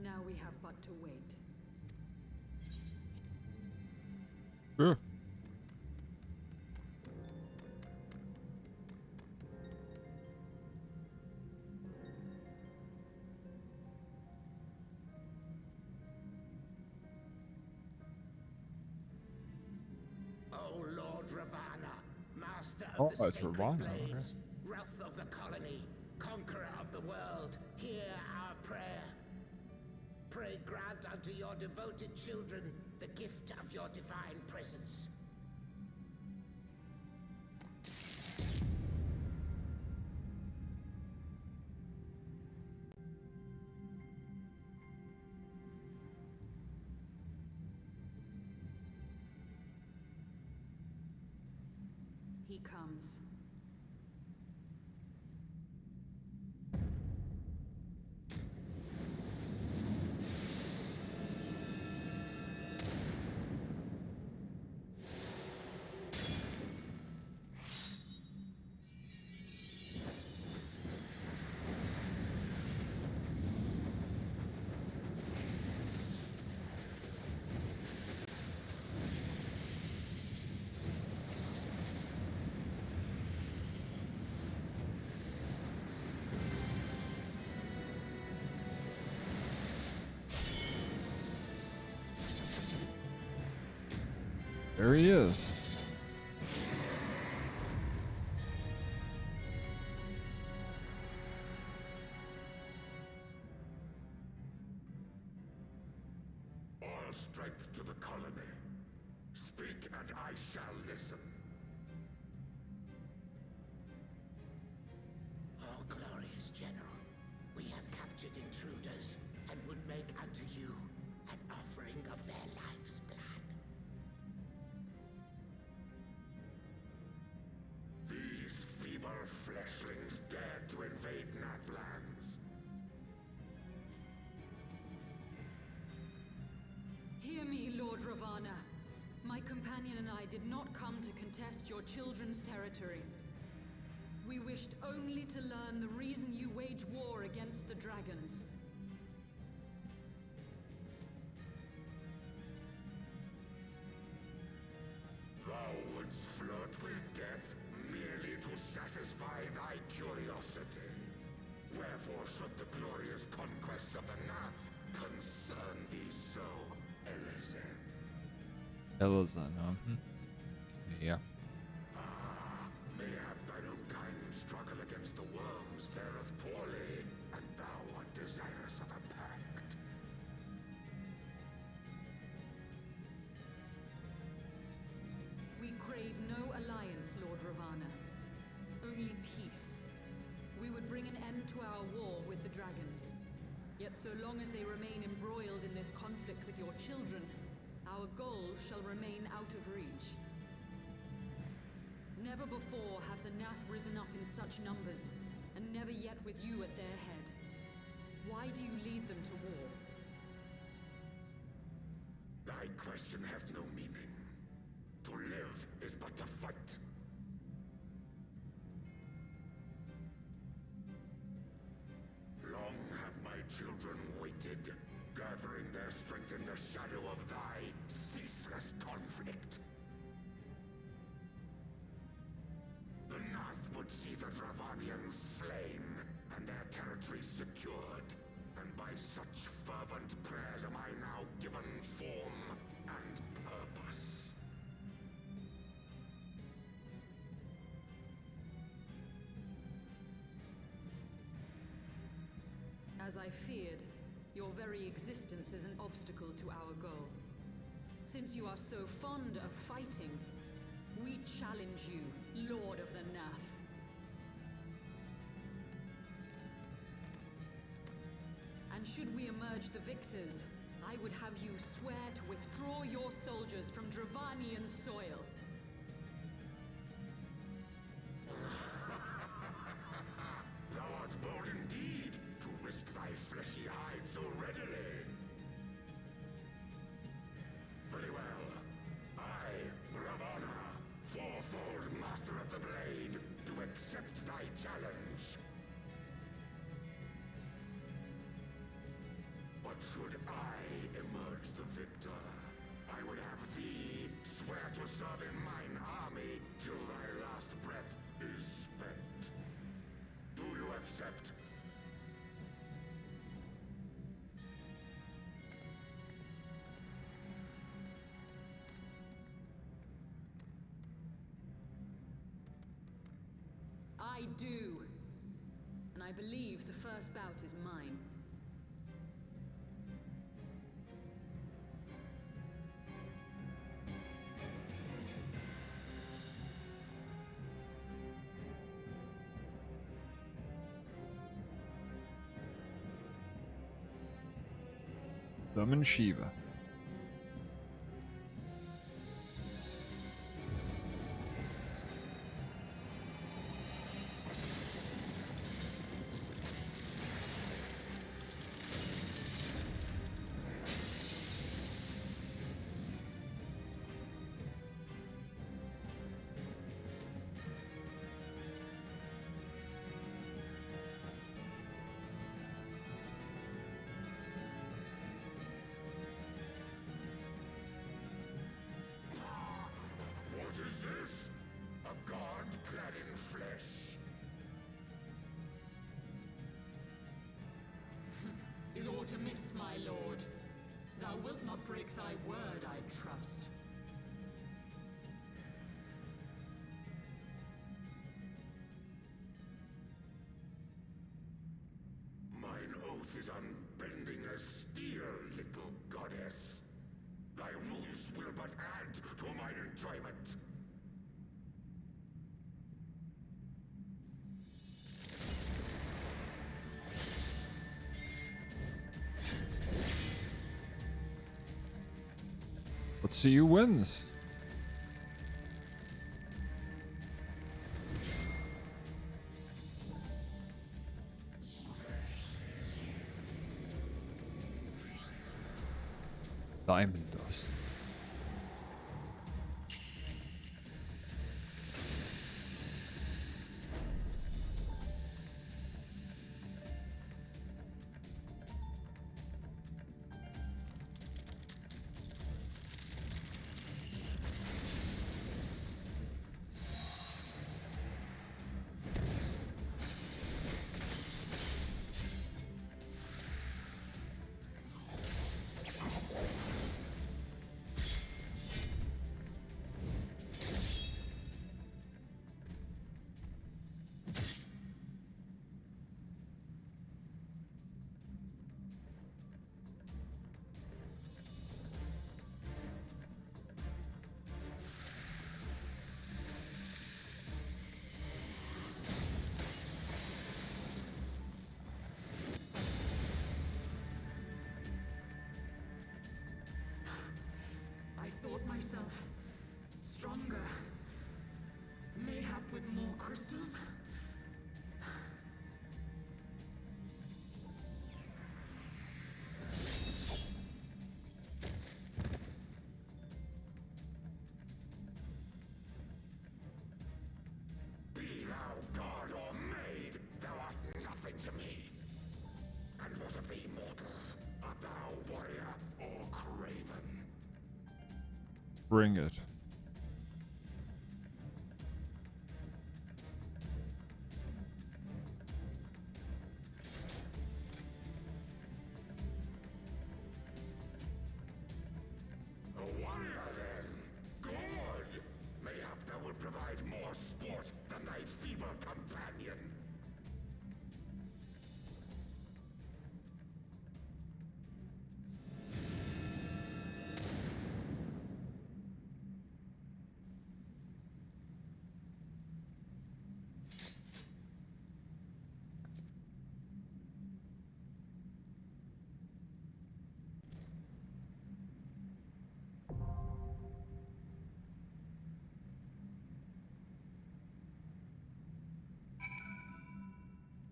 S2: Now we have but to wait.
S1: Sure.
S6: O Lord Ravana, master
S1: Oh,
S6: of the
S1: it's
S6: sacred
S1: Ravana, okay.
S6: blades, wrath of the colony, conqueror of the world, hear our prayer. Pray grant unto your devoted children the gift of your divine presence.
S2: He comes.
S1: There he is.
S4: All strength to the colony. Speak and I shall listen.
S6: Oh, glorious general, we have captured intruders and would make unto you an offering of their life's blood.
S4: These feeble fleshlings dared to invade Natlands.
S2: Hear me, Lord Ravana. My companion and I did not come to contest your children's territory. We wished only to learn the reason you wage war against the dragons.
S4: Thou wouldst flirt with death merely to satisfy thy curiosity. Wherefore should the glorious conquests of the Nath concern thee so, Elizabeth?
S1: Elizan, huh? Yeah.
S4: Mayhap thine own kind struggle against the worms fareth poorly, and thou art desirous of a pact.
S2: Lord Ravana. Only peace. We would bring an end to our war with the dragons. Yet so long as they remain embroiled in this conflict with your children, our goal shall remain out of reach. Never before have the Nath risen up in such numbers, and never yet with you at their head. Why do you lead them to war?
S4: Thy question hath no meaning. To live is but to fight. Long have my children waited, gathering their strength in the shadow of thy ceaseless conflict. The Nath would see the Dravanians slain, and their territory secured. And by such fervent prayers am I now given form and purpose.
S2: As I feared, your very existence is an obstacle to our goal. Since you are so fond of fighting, we challenge you, Lord of the Nath. And should we emerge the victors, I would have you swear to withdraw your soldiers from Dravanian soil.
S4: Thou art bold indeed to risk thy fleshy hide so readily. Very well. I, Ravana, fourfold master of the blade, do accept thy challenge. But should I emerge the victor, I would have thee swear to serve in mine army till thy last breath is spent. Do you accept?
S2: I do. And I believe the first bout is mine.
S1: Summon Shiva.
S4: What is this? A god clad in flesh?
S2: Is aught amiss, my lord? Thou wilt not break thy word, I trust.
S4: Mine oath is unbending as steel, little goddess. Thy ruse will but add to mine enjoyment.
S1: Let's see who wins. Diamond dust. Bring it.
S4: A warrior then. Good. Mayhap thou will provide more sport than thy feeble companion.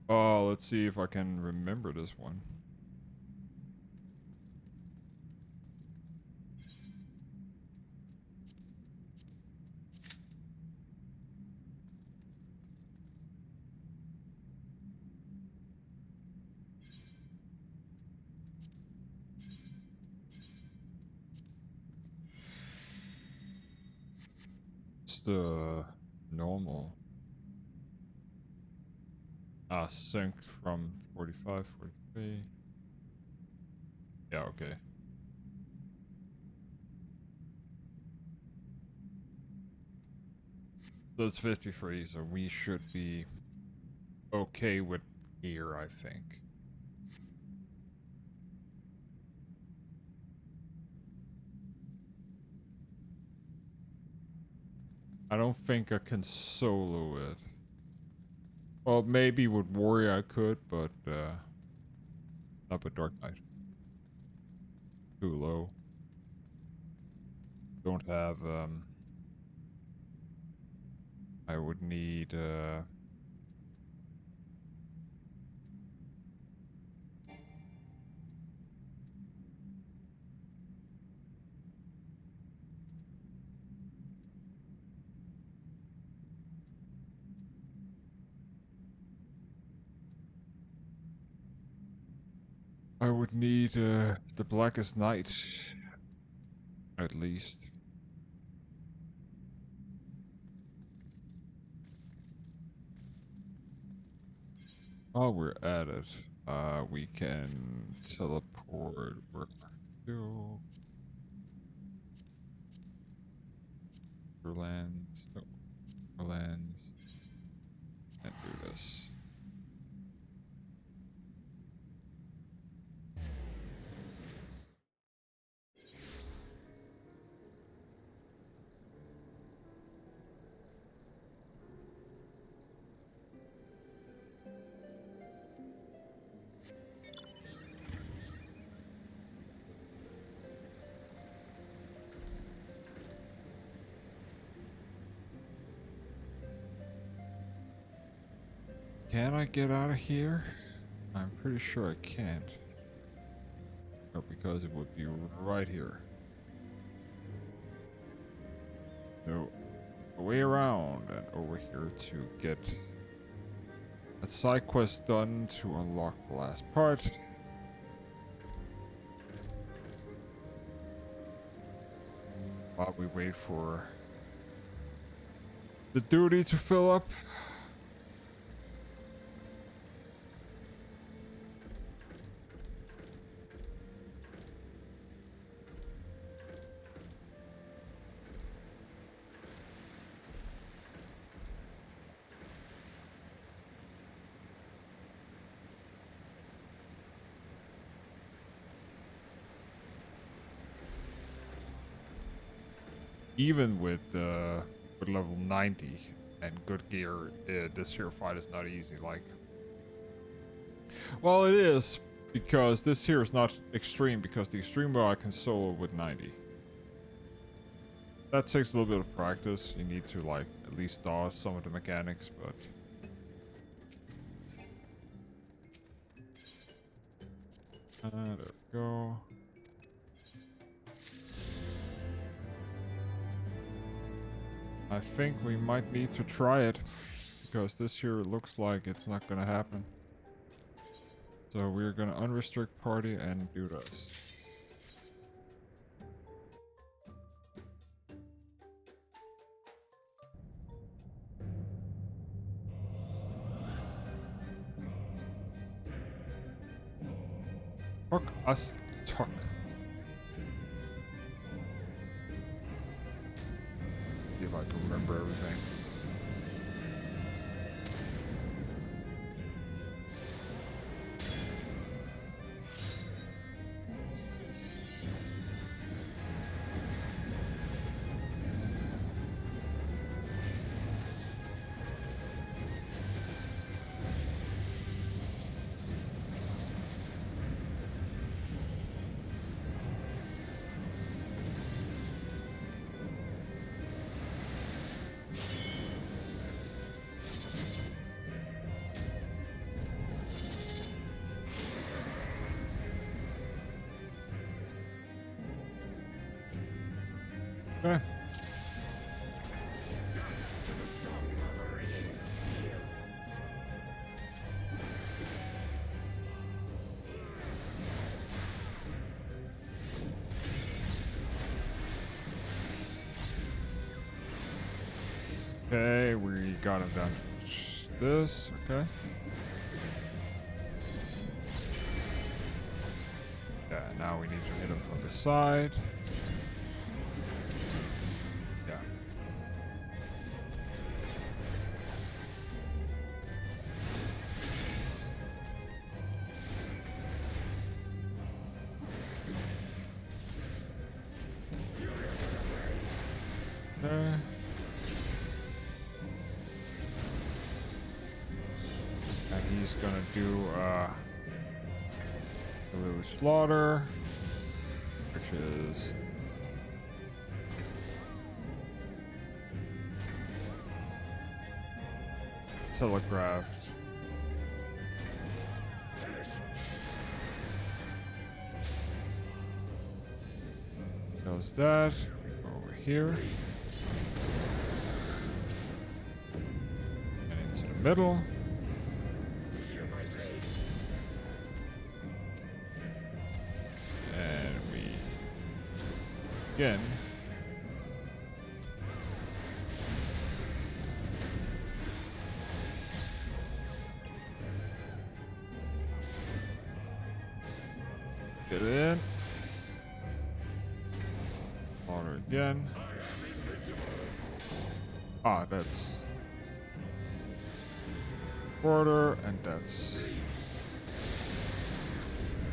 S1: Oh, let's see if I can remember this one. It's the normal. Sync from 45, 43. Yeah, okay. So it's 53, so we should be okay with gear, I think. I don't think I can solo it. Well, maybe with Warrior I could, but not with Dark Knight. Too low. Don't have, I would need, the Blackest Night, at least. While we're at it, we can teleport. We're to lands, no lands, and do this. Can I get out of here? I'm pretty sure I can't. Oh, because it would be right here. No, way around and over here to get that side quest done to unlock the last part. While we wait for the duty to fill up. Even with level 90 and good gear, this here fight is not easy. Like, well, it is because this here is not extreme, because the extreme mode I can solo with 90. That takes a little bit of practice. You need to like at least dodge some of the mechanics, but there we go. I think we might need to try it, because this here looks like it's not gonna happen. So we're gonna unrestrict party and do this. Fuck us tuck. See if I can remember everything. Okay. Okay, we got him down to this. Okay. Yeah, now we need to hit him from the side. Yeah. Okay. And he's gonna do a little slaughter, which is telegraphed. Goes that. Over here. And into the middle. And we again get it in. Water again. Ah, that's border, and that's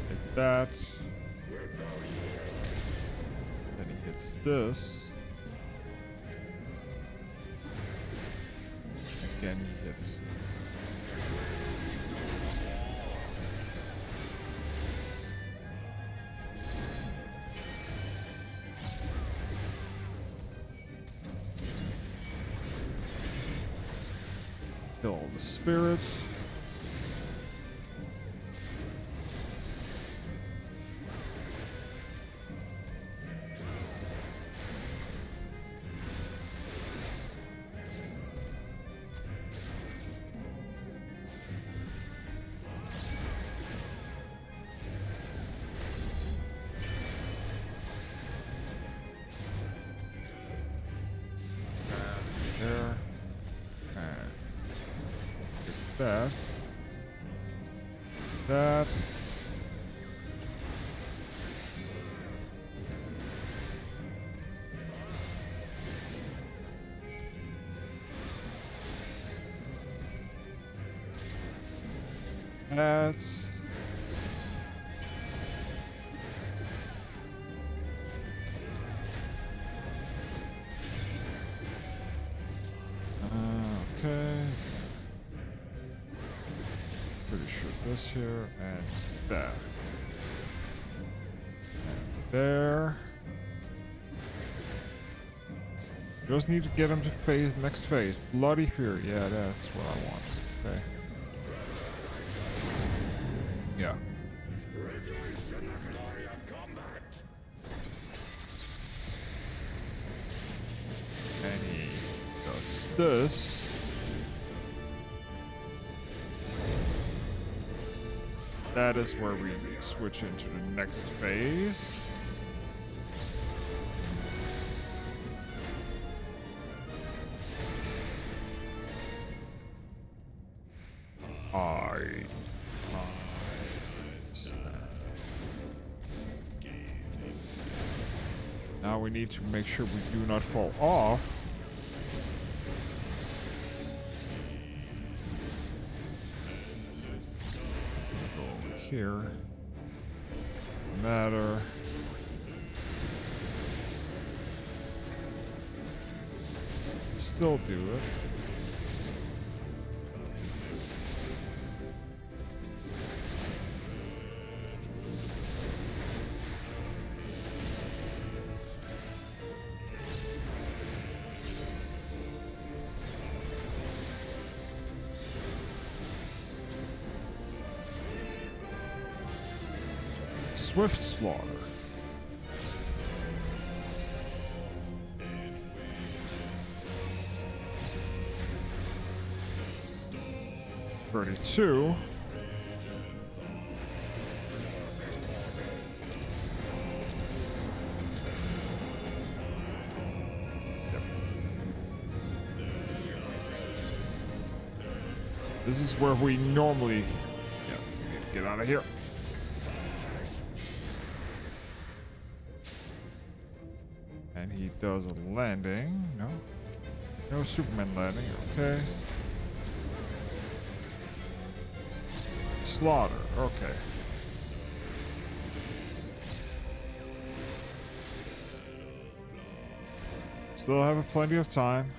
S1: like that. Then he hits this. Again, he hits. Kill all the spirits. There. And get that. That. That's. Okay. Pretty sure this here and that. And there. Just need to get him to phase next phase. Bloody Fury. Yeah, that's what I want. Okay. Yeah.
S4: Rejoice in the glory of combat!
S1: And he does this. That is where we switch into the next phase. Now we need to make sure we do not fall off. Go over here. Matter. Still do it. Swift slaughter. $32. Yep. This is where we normally. Yeah, we need to get out of here. And he does a landing. No. No Superman landing. Okay. Slaughter. Okay. Still have plenty of time.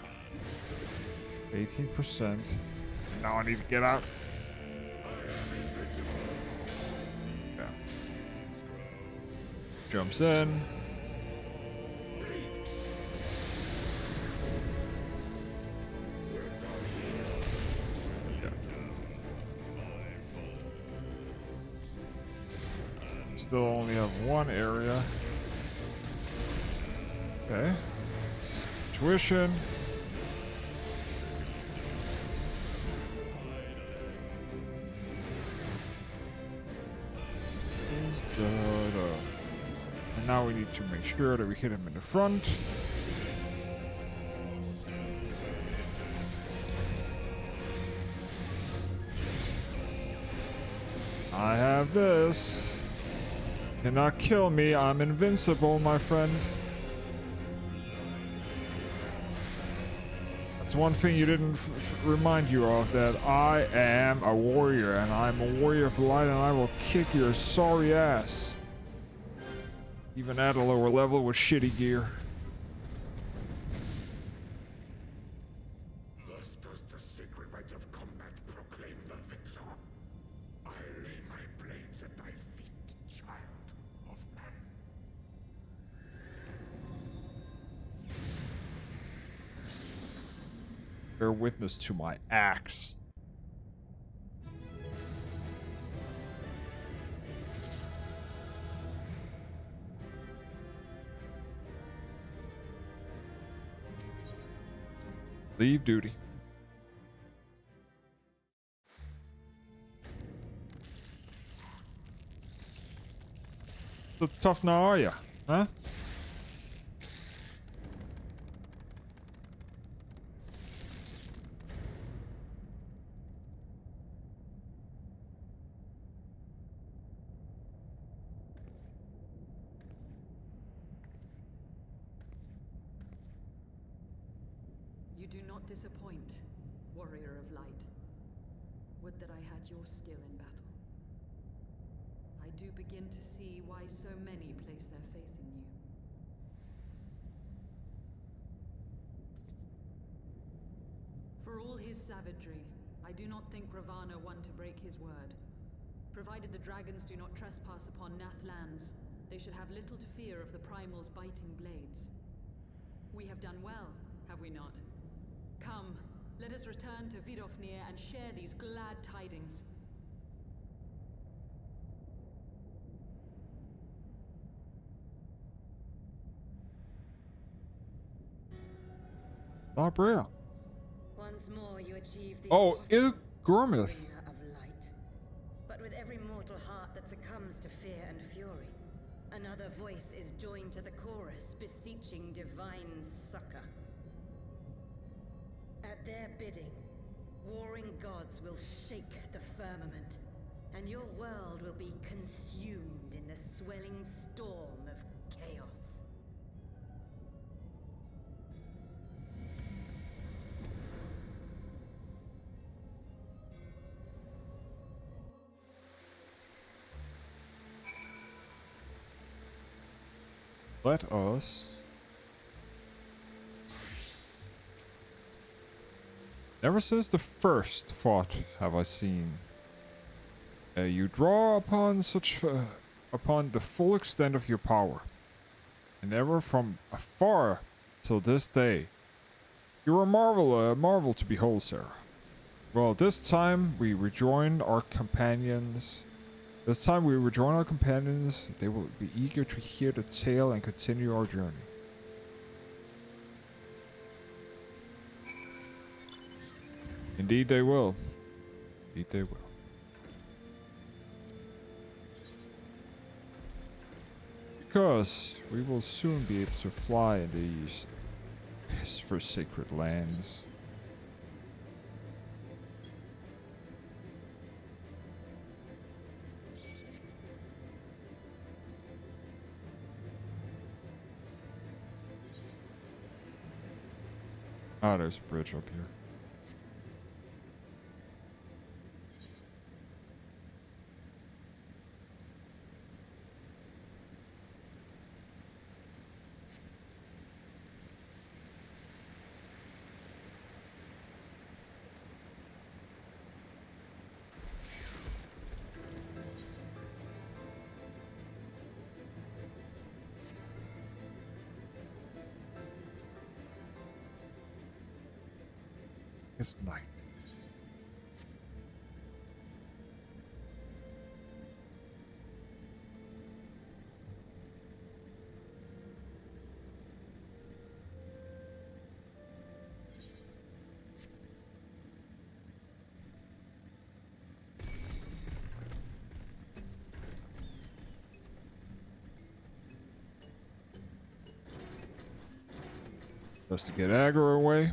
S1: 18%. Now I need to get out. Yeah. Jumps in. Still only have one area. Okay. Tuition. And now we need to make sure that we hit him in the front. I have this. Cannot kill me. I'm invincible, my friend. That's one thing you didn't remind you of, that I am a warrior, and I'm a warrior of light, and I will kick your sorry ass. Even at a lower level with shitty gear.
S4: Thus does the sacred rite of combat proclaim the victor. I lay my blades at thy feet, child of man.
S1: Bear witness to my axe. Leave duty. So tough now are ya, huh?
S2: You do not disappoint, warrior of light. Would that I had your skill in battle. I do begin to see why so many place their faith in you. For all his savagery, I do not think Ravana one to break his word. Provided the dragons do not trespass upon Nath lands, they should have little to fear of the Primal's biting blades. We have done well, have we not? Come, let us return to Fettouhi and share these glad tidings.
S1: Barbara.
S7: Once more you achieve the
S1: Oh,
S7: impossible,
S1: Gormith.
S7: bringer of light. But with every mortal heart that succumbs to fear and fury, another voice is joined to the chorus, beseeching divine succor. At their bidding, warring gods will shake the firmament, and your world will be consumed in the swelling storm of chaos.
S1: let us... Never since the first fought have I seen you draw upon upon the full extent of your power, and ever from afar till this day. You're a marvel to behold, Sarah. Well, this time we rejoin our companions. They will be eager to hear the tale and continue our journey. Indeed they will. Indeed they will. Because we will soon be able to fly in these for sacred lands. Ah, there's a bridge up here. It's night. Just to get aggro away.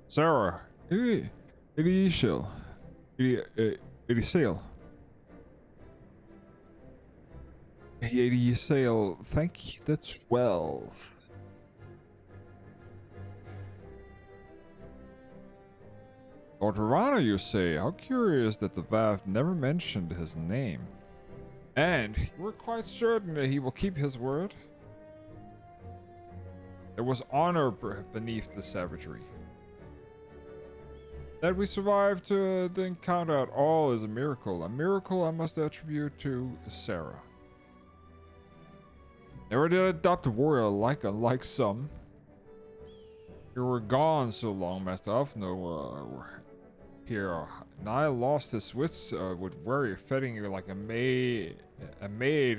S1: Sarah, Idi Ishil, Idi Sail. Idi Sail, thank you, that's 12. Lord Rana, you say? How curious that the Vav never mentioned his name. And you were quite certain that he will keep his word? There was honor beneath the savagery. That we survived the encounter at all is a miracle. A miracle I must attribute to Sarah. Never did I adopt a warrior unlike some. You were gone so long, Master Afno. Here, Nile lost his wits with worry, fetting you like a maid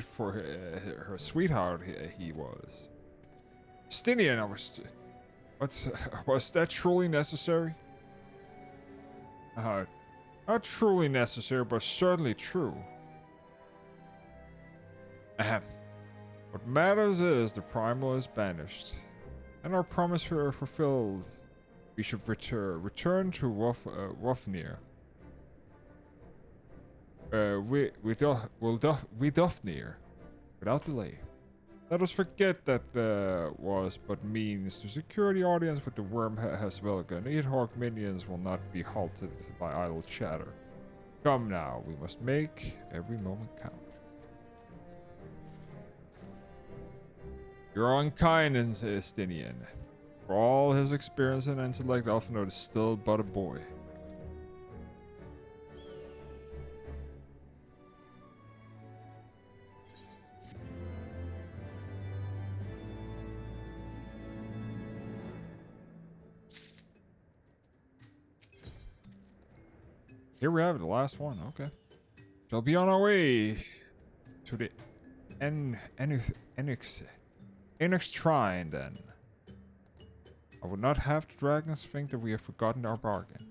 S1: for her sweetheart. He was. Stinian, was that truly necessary? Not truly necessary, but certainly true. Ahem. What matters is the primal is banished, and our promise fulfilled. We should return to Wofnir. We doth near, without delay. Let us forget that was but means to secure the audience with the worm Hasvelga. Needhawk minions will not be halted by idle chatter. Come now, we must make every moment count. You're unkind, Estinian. For all his experience and intellect, Alphanode is still but a boy. Here we have it, the last one. Okay. Shall be on our way to the Enix Shrine then. I would not have the dragons think that we have forgotten our bargain.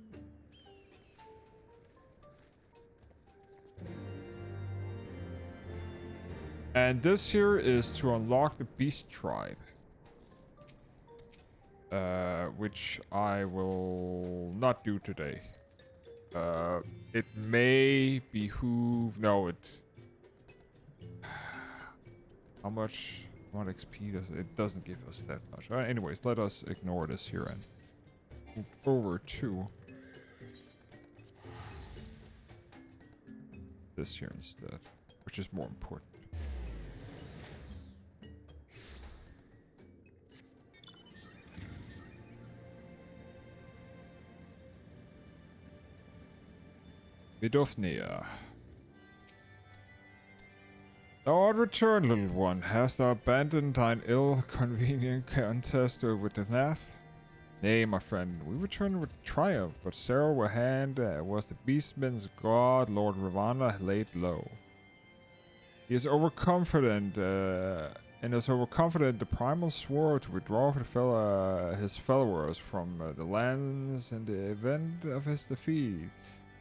S1: And this here is to unlock the Beast Tribe. Which I will not do today. It may behoove... No, it... How much... What XP does it? It doesn't give us that much. Anyways, let us ignore this here and... move over to this here instead, which is more important. Fettouhi. Thou art returned, little one. Hast thou abandoned thine ill-convenient contest with the Nath? Nay, my friend, we returned with triumph, but Sarah hand was the beastman's god, Lord Ravana, laid low. He is overconfident, and as overconfident, the primal swore to withdraw his followers from the lands in the event of his defeat.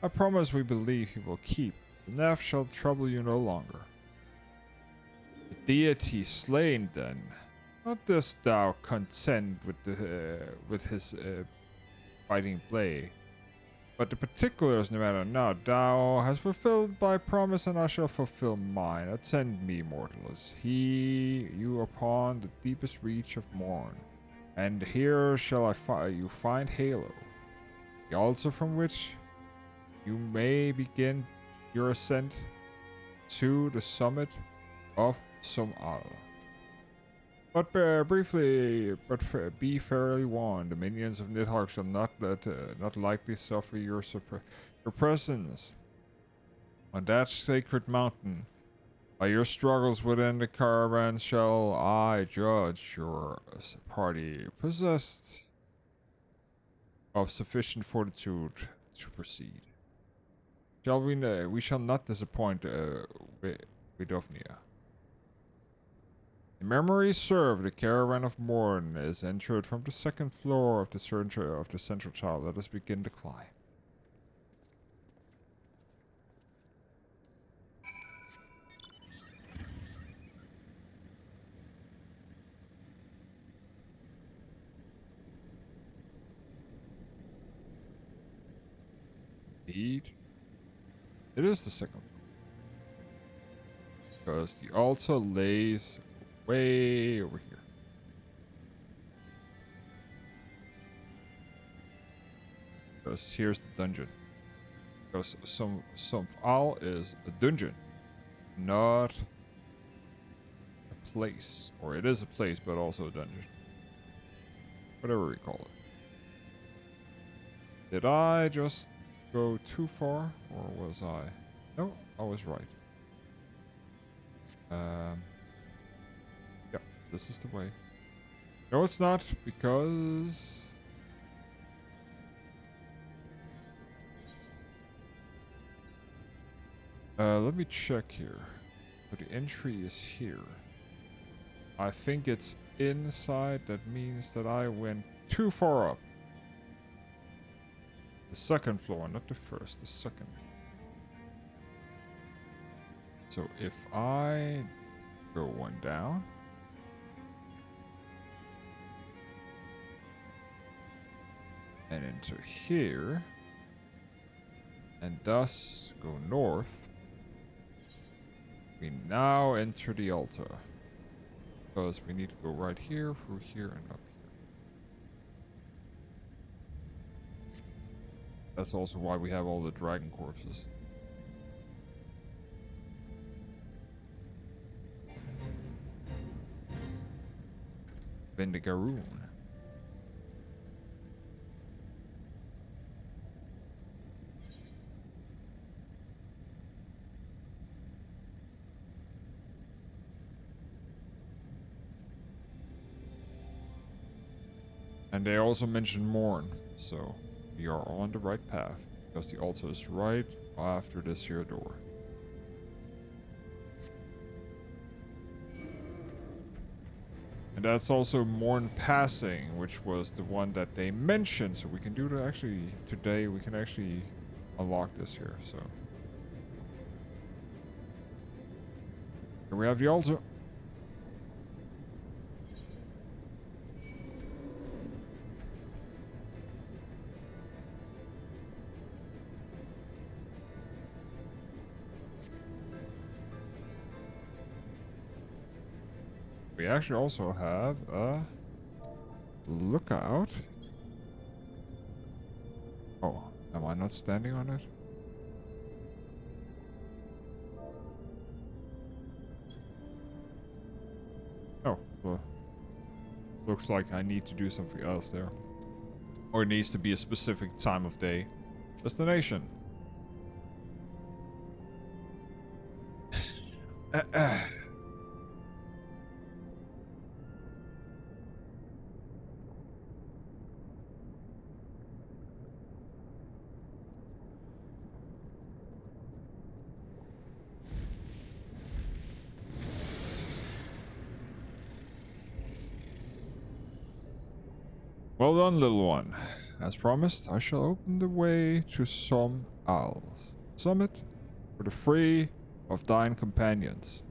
S1: A promise we believe he will keep. The Nath shall trouble you no longer. The deity slain, then. Not dost thou contend with his fighting blade, but the particulars no matter not. Thou hast fulfilled thy promise, and I shall fulfill mine. Attend me, mortals. You upon the deepest reach of morn, and here shall you find Halo, the altar from which you may begin your ascent to the summit of Sumal. But be fairly warned, the minions of Nidhogg shall not likely suffer your presence on that sacred mountain. By your struggles within the caravan shall I judge your party possessed of sufficient fortitude to proceed. We shall not disappoint Fettouhi. In memory serve, the caravan of Morn is entered from the second floor of the central tower. Let us begin the climb. Indeed, it is the second floor, because the altar lays way over here. Because here's the dungeon. Because some is a dungeon, not a place. Or it is a place, but also a dungeon. Whatever we call it. Did I just go too far? Or was I? No, I was right. Yeah, this is the way. No, it's not, because... let me check here. So the entry is here. I think it's inside. That means that I went too far up. The second floor, not the first, the second. So if I go one down. And enter here. And thus go north. We now enter the altar. Because we need to go right here, through here, and up here. That's also why we have all the dragon corpses. Vendigaroon. And they also mention Morn, so we are on the right path, because the altar is right after this here door. And that's also Morn Passing, which was the one that they mentioned, so we can do that actually today. We can actually unlock this here, so. Here we have the altar. We actually also have a lookout Am I not standing on it? Oh, well, looks like I need to do something else there. Or it needs to be a specific time of day. Destination. Well done, little one. As promised, I shall open the way to some owls. Summit for the free of thine companions.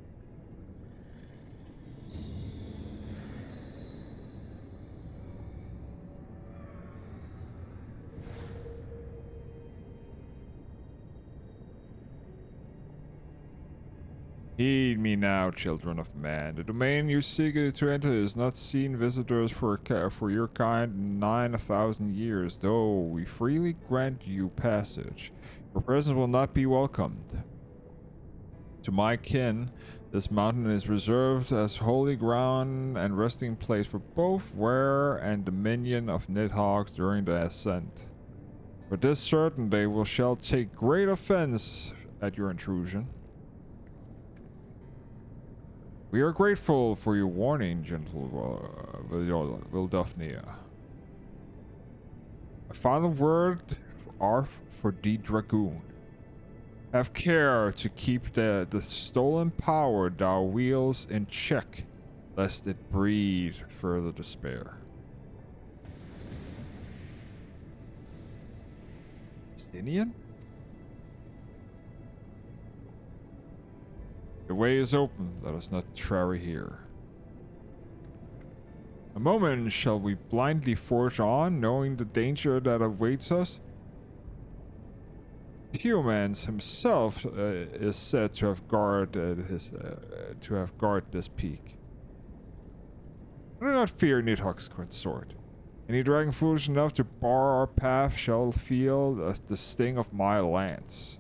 S1: Heed me now, children of man. The domain you seek to enter is not seen visitors for your kind in 9,000 years, though we freely grant you passage. Your presence will not be welcomed. To my kin, this mountain is reserved as holy ground and resting place for both wearer and dominion of Nidhoggs during the ascent. For this certain they shall take great offense at your intrusion. We are grateful for your warning, gentle Wildofnia. A final word for the Dragoon. Have care to keep the stolen power thou wields in check, lest it breed further despair. Stinian? The way is open, let us not tarry here. A moment shall we blindly forge on, knowing the danger that awaits us? Humans himself is said to have guarded this peak. I do not fear Nidhogg's consort. Any dragon foolish enough to bar our path shall feel the sting of my lance.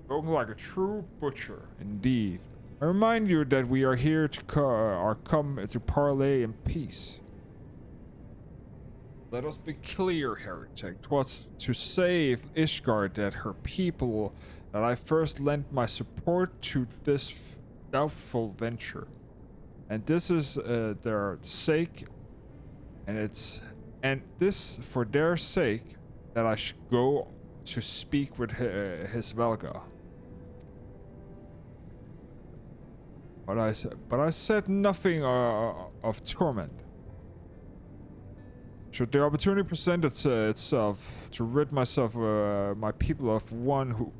S1: Spoken like a true butcher, indeed. I remind you that we are here to come to parley in peace. Let us be clear, heretic. 'Twas to save Ishgard that her people that I first lent my support to this doubtful venture. And this is their sake, and this for their sake that I should go to speak with his Velga. But I said nothing of torment. Should the opportunity present itself to rid my people of one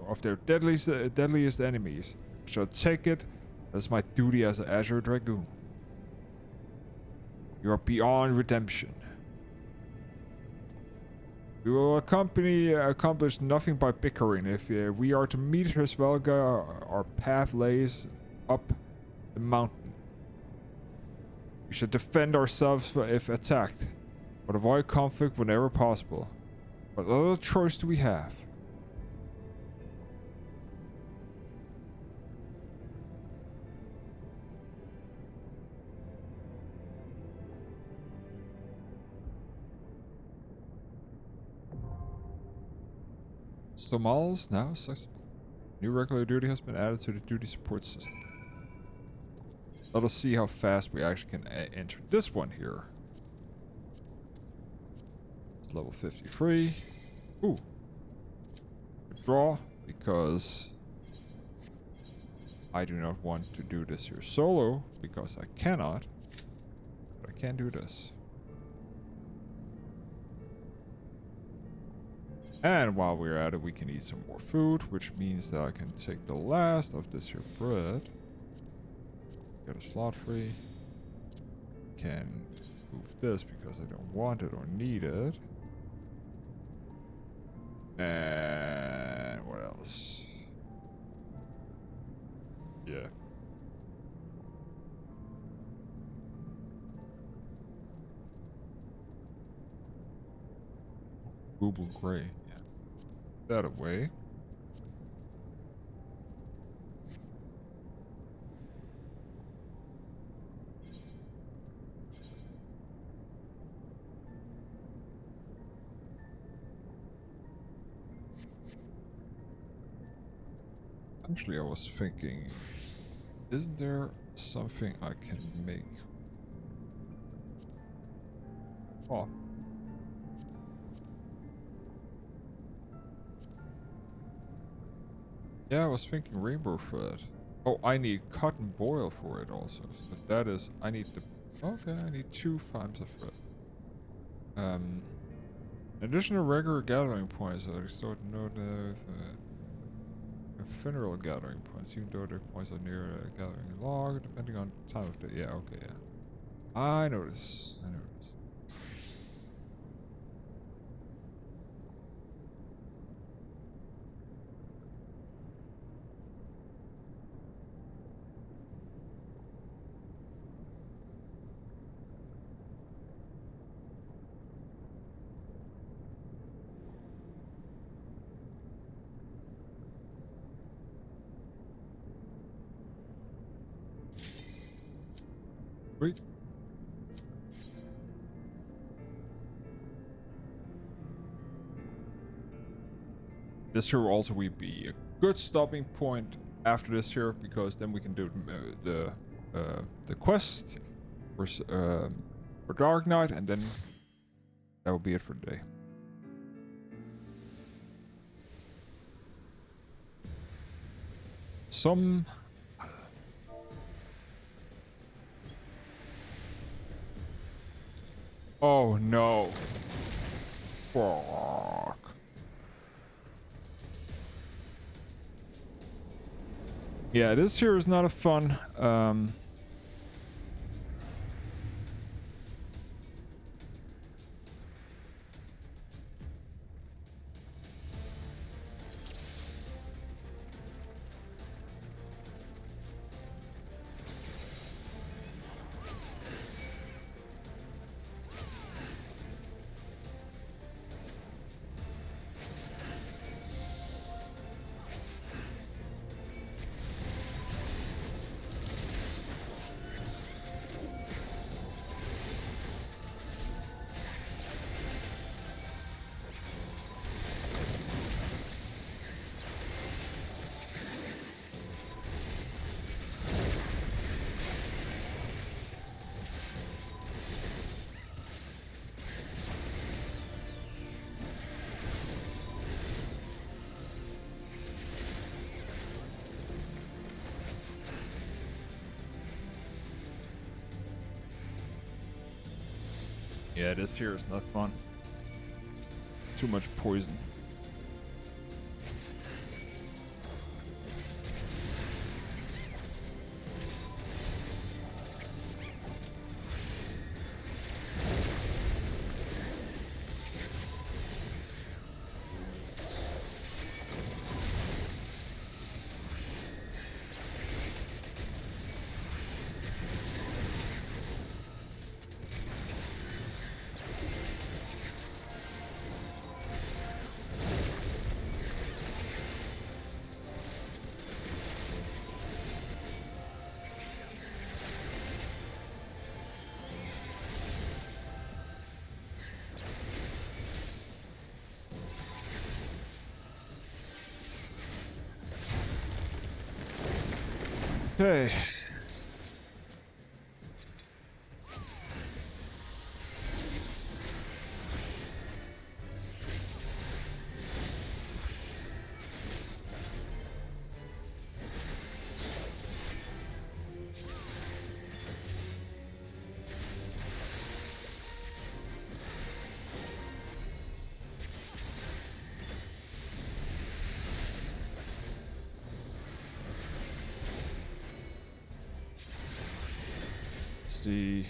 S1: of their deadliest enemies, I shall take it as my duty as an Azure Dragoon. You are beyond redemption. We will accomplish nothing by bickering. If we are to meet Hirschvelga, our path lays up the mountain. We should defend ourselves if attacked, but avoid conflict whenever possible. What other choice do we have? Somals now accessible. New regular duty has been added to the duty support system. Let us see how fast we actually can enter this one here. It's level 53. Ooh. Withdraw, because I do not want to do this here solo, because I cannot. But I can do this. And while we're at it, we can eat some more food, which means that I can take the last of this here bread. Get a slot free. Can move this because I don't want it or need it. And what else? Yeah. Booble Gray. Yeah. That away. Actually, I was thinking, isn't there something I can make? Oh. Yeah, I was thinking rainbow thread. Oh, I need cotton boil for it also. So that is, I need the, okay, I need 2 times of thread. Additional regular gathering points. I sort know the ephemeral gathering points, even though the points are near a gathering log, depending on time of day. Yeah, okay, yeah. I know this. I know this. Wait. This here will also be a good stopping point after this here, because then we can do the quest for Dark Knight, and then that will be it for today. Some. Oh no. Fuck. Yeah, this here is not a fun. Yeah, this here is not fun. Too much poison. Okay. Let's see.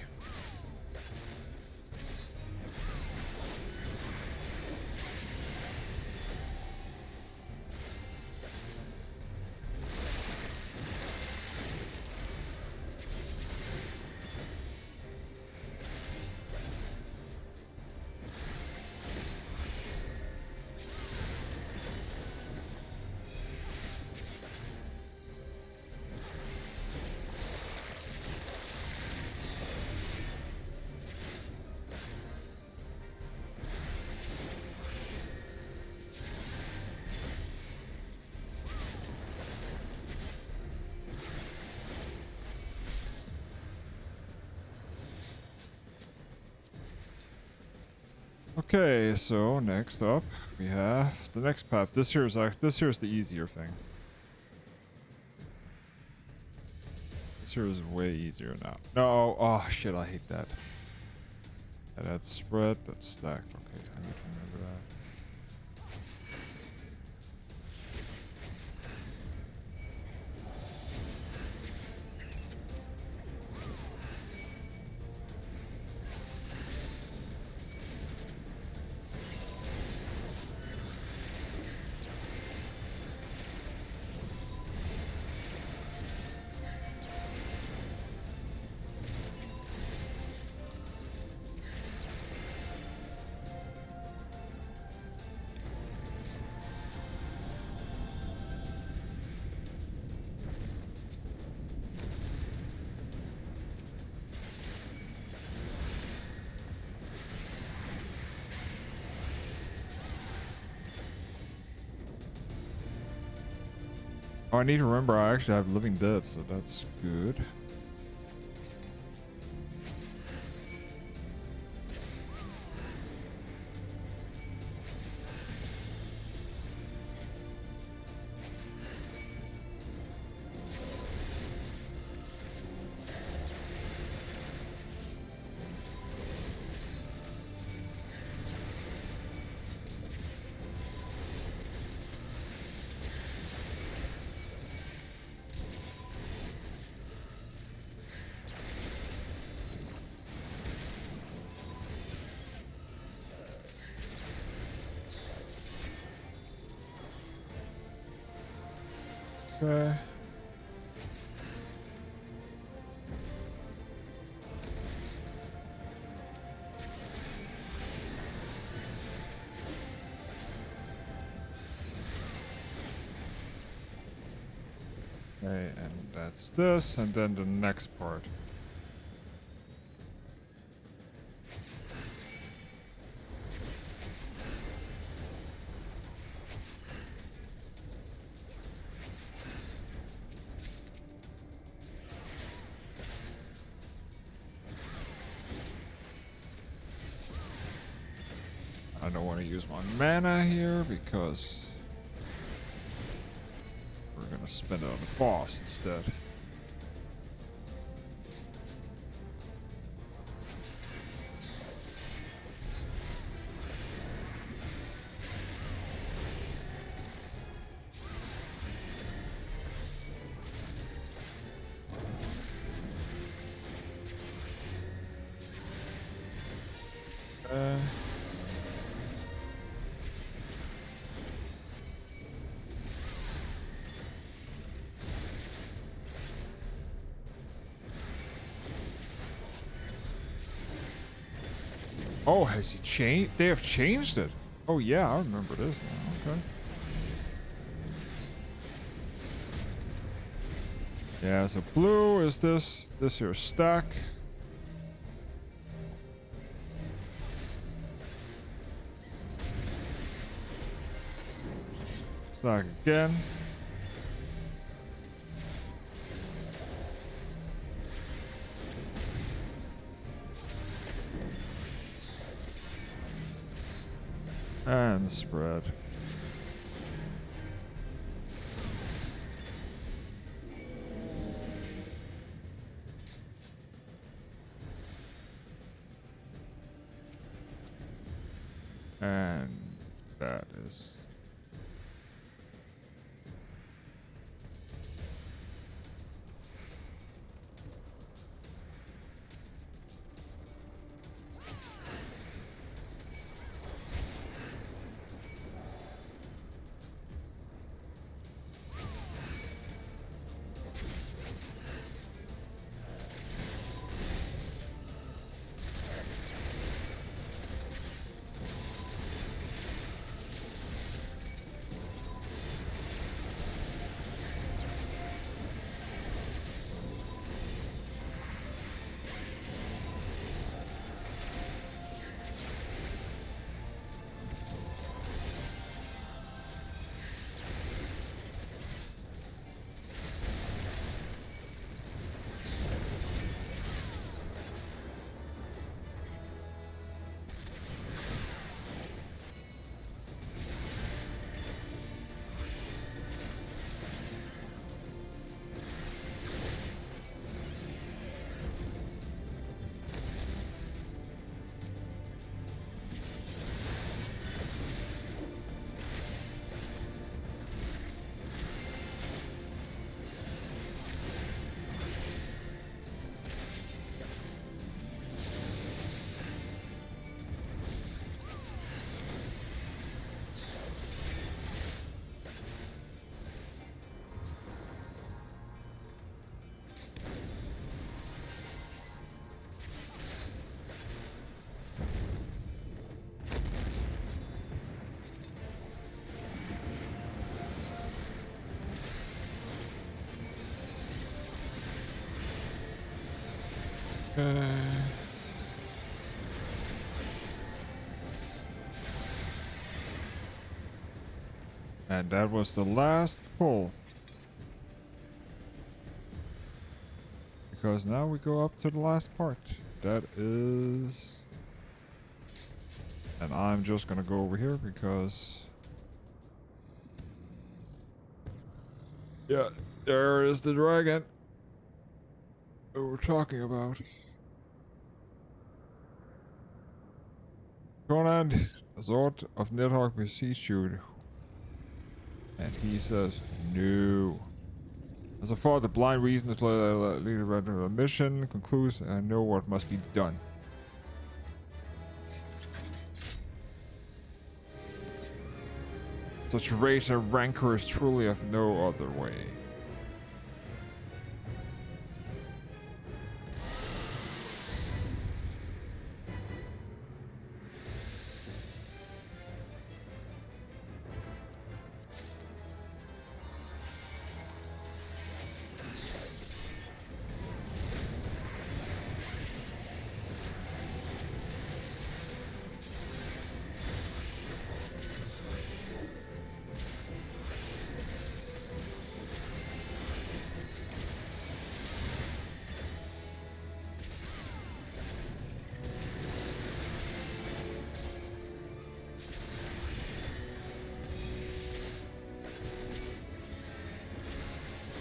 S1: Okay, so next up we have the next path. This here is the easier thing. This here is way easier now. No, oh shit, I hate that. Yeah, that's spread, that's stacked. Okay, I need to remember that. Oh, I need to remember I actually have Living Dead, so that's good. Okay. Okay, and that's this, and then the next part. I don't want to use my mana here because we're gonna spend it on the boss instead. Oh, has he changed? They have changed it. Oh yeah, I remember this now. Okay. Yeah, so blue is this here stack. Stack again. And spread. And that is... Okay. And that was the last pull. Because now we go up to the last part. That is... And I'm just gonna go over here because... Yeah, there is the dragon that we're talking about. Conan, the sword of Nidhogg beseech you. And he says, no. As I thought, the blind reason is leading to a mission concludes, and I know what must be done. Such rage and rancor is truly of no other way.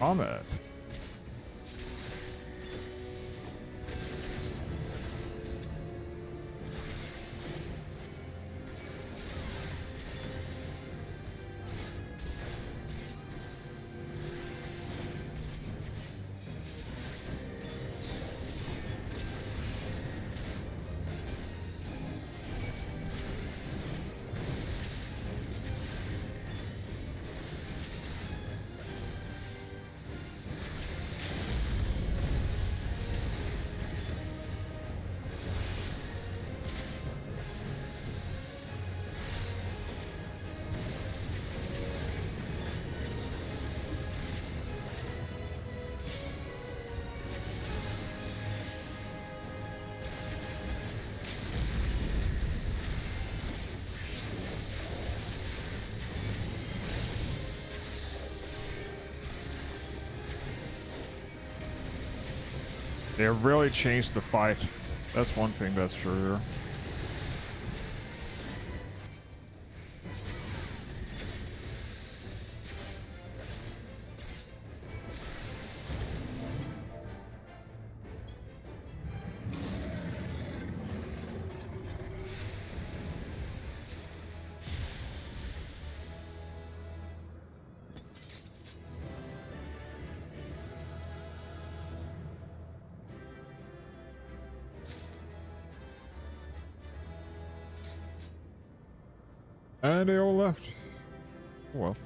S1: Ahmed. They really changed the fight. That's one thing that's sure. And they all left. Oh well.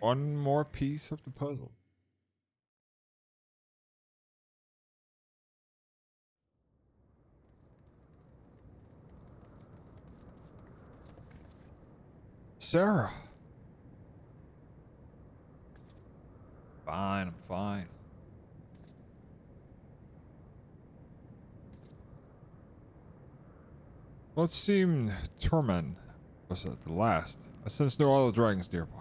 S1: One more piece of the puzzle. Sarah. Fine, I'm fine. Well, it seemed Torment was at the last. I sense no other dragons nearby.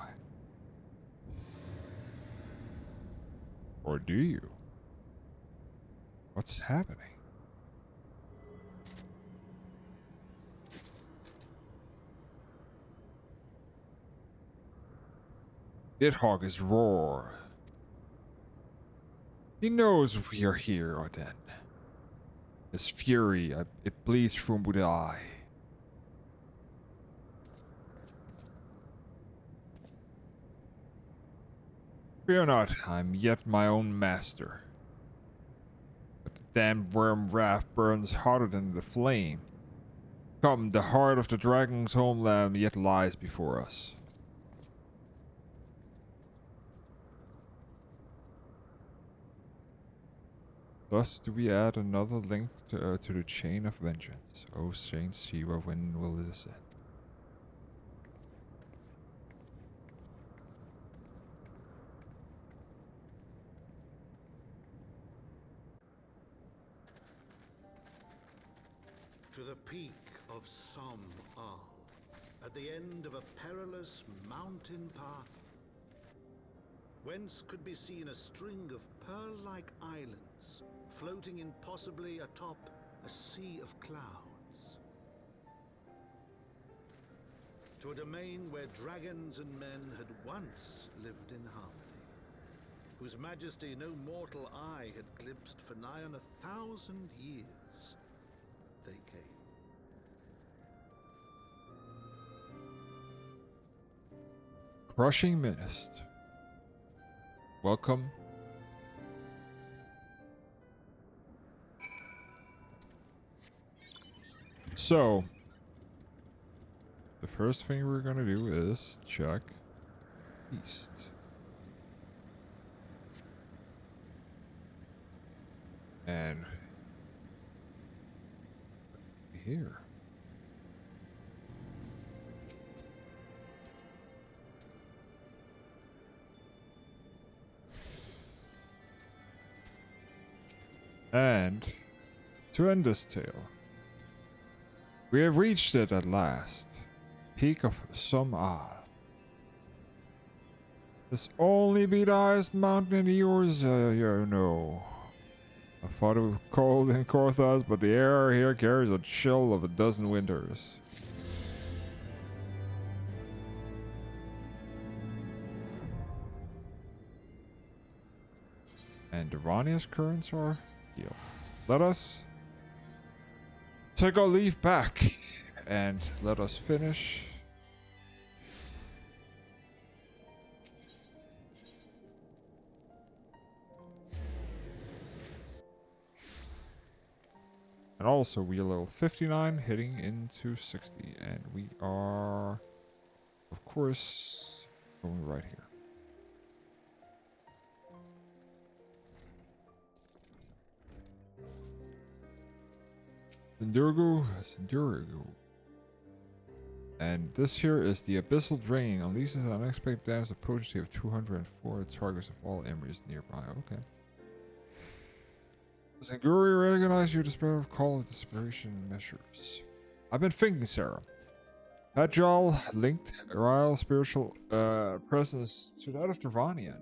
S1: Or do you? What's happening? Nidhogg is roar. He knows we are here, Arden. His fury, it bleeds from the eye. Fear not, I'm yet my own master. But the damned worm wrath burns hotter than the flame. Come, the heart of the dragon's homeland yet lies before us. Thus do we add another link to the chain of vengeance. O Saint Siwa, when will this end?
S8: To the peak of Som Al, at the end of a perilous mountain path, whence could be seen a string of pearl-like islands floating impossibly atop a sea of clouds. To a domain where dragons and men had once lived in harmony, whose majesty no mortal eye had glimpsed for nigh on 1,000 years, they came.
S1: Crushing mist. Welcome. So, the first thing we're gonna do is check east. And here. And to end this tale, we have reached it at last. Peak of Som Al. This only be the highest mountain in the yours, you know. I thought it was cold in Korthas, but the air here carries a chill of a dozen winters. And Durania's currents are healed. Let us take our leave back and let us finish. And also, we are level 59, hitting into 60. And we are, of course, going right here. Sindurgu. And this here is the Abyssal Drain. Unleashes an unexpected damage of potency of 204 targets of all enemies nearby. Okay. Zanguri recognize your despair of call of desperation measures. I've been thinking, Sarah. Agile linked royal spiritual presence to that of Dravanian.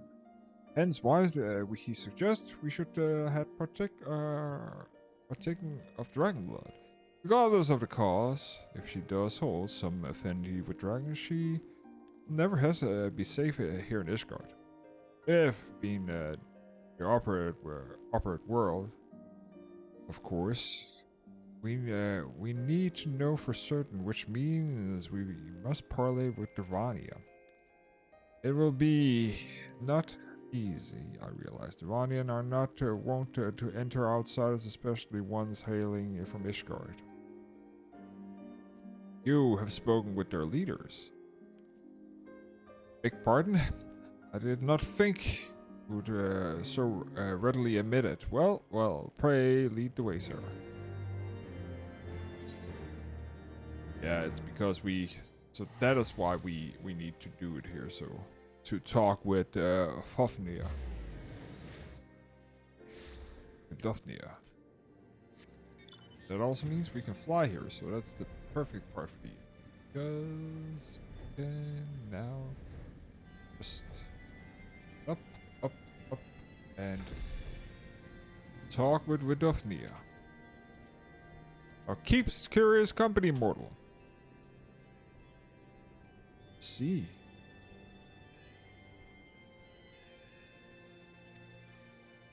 S1: Hence why he suggests we should have partaken of dragon blood. Regardless of the cause, if she does hold some affinity with dragons, she never has be safe here in Ishgard. If being the operate world, of course, we need to know for certain, which means we must parley with Dravania. It will be not easy, I realize. Dravanian are not wont to enter outsiders, especially ones hailing from Ishgard. You have spoken with their leaders. Beg pardon? I did not think you would so readily admit it. Well, pray lead the way, Sarah. Yeah, it's because so that is why we need to do it here, so to talk with Fafnia. Daphnia. That also means we can fly here, so that's the perfect part for you. Because we can now just up, and talk with Daphnia. Or keeps curious company, mortal. See.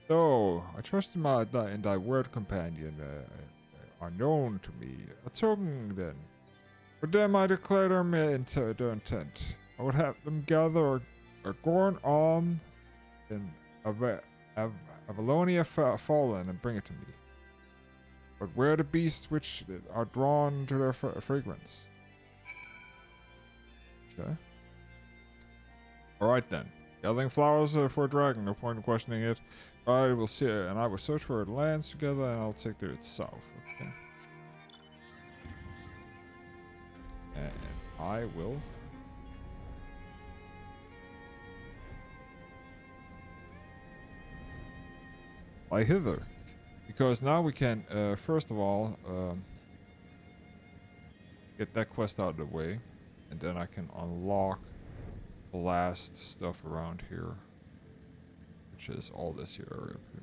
S1: So, I trust in thy word, companion, are known to me. A token, then. For them I declare their intent. I would have them gather a gorn arm in Avalonia fallen and bring it to me. But where are the beasts which are drawn to their fragrance? Okay. Alright then. Gathering flowers for a dragon, no point in questioning it. I will see and I will search for lands together and I'll take it south. Okay. And I will fly hither. Because now we can first of all get that quest out of the way. And then I can unlock the last stuff around here. Which is all this here area up here.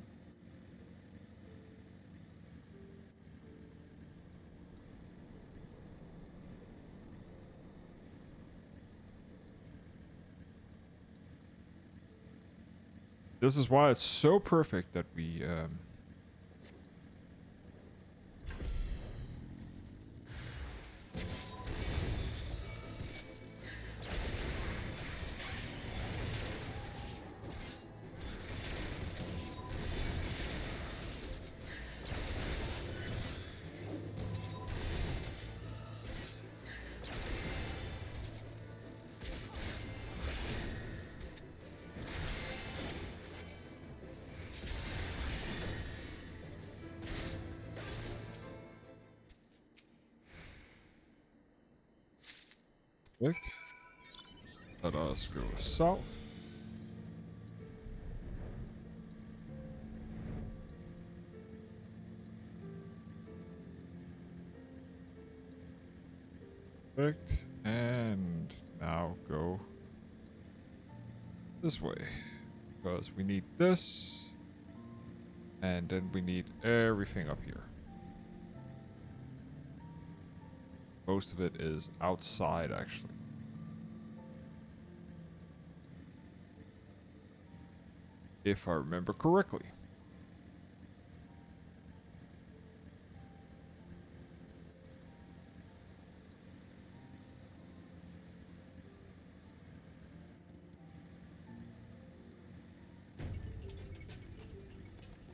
S1: This is why it's so perfect that we click. Let us go south. Perfect. And now go this way. Because we need this. And then we need everything up here. Most of it is outside, actually. If I remember correctly.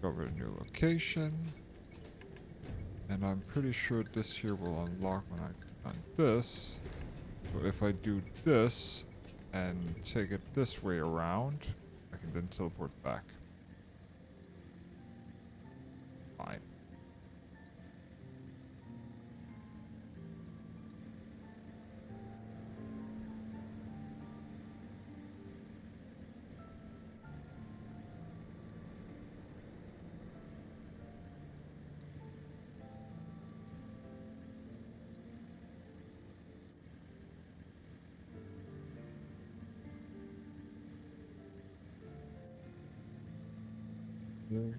S1: Cover a new location. And I'm pretty sure this here will unlock when I done this. So if I do this and take it this way around, I can then teleport back. Fine. Right.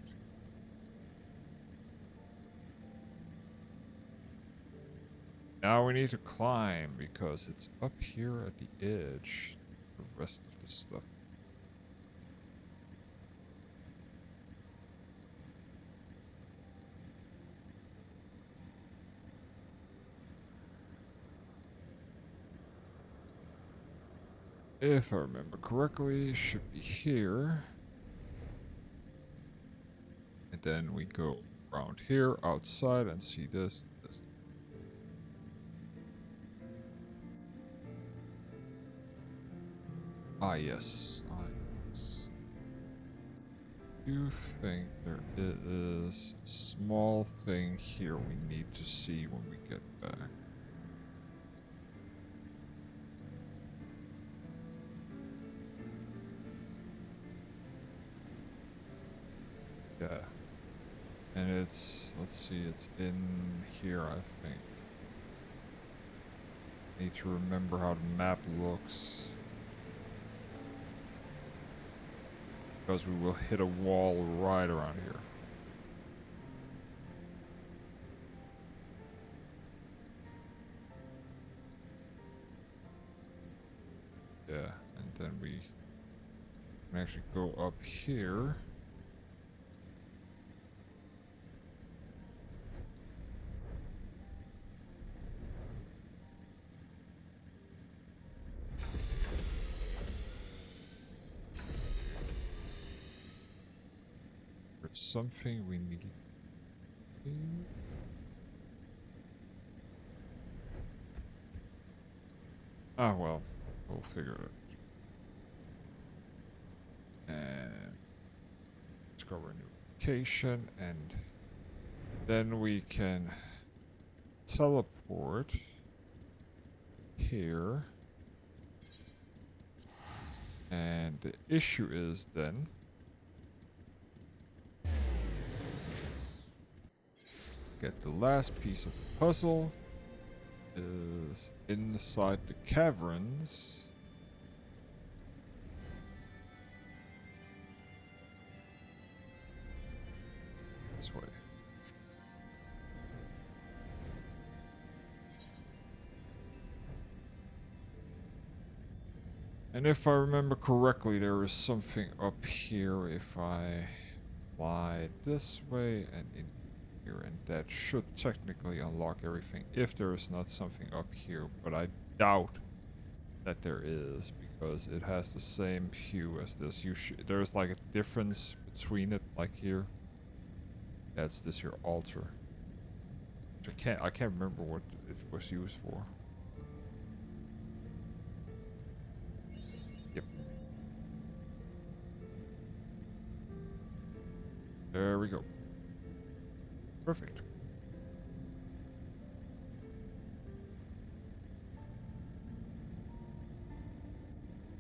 S1: Now we need to climb because it's up here at the edge. The rest of the stuff. If I remember correctly, it should be here. And then we go around here, outside, and see this. Ah, yes. Ah, yes. I do think there is a small thing here we need to see when we get back. Yeah. And it's, let's see, it's in here, I think. Need to remember how the map looks. Because we will hit a wall right around here. Yeah, and then we can actually go up here. There's something we need to do. Ah, well, we'll figure it. And discover a new location, and then we can teleport here. And the issue is then get the last piece of the puzzle is inside the caverns. This way. And if I remember correctly, there is something up here if I fly this way and in here, and that should technically unlock everything if there is not something up here, but I doubt that there is because it has the same hue as this. There's like a difference between it, like here. That's this here altar. Which I can't remember what it was used for. Yep. There we go. Perfect.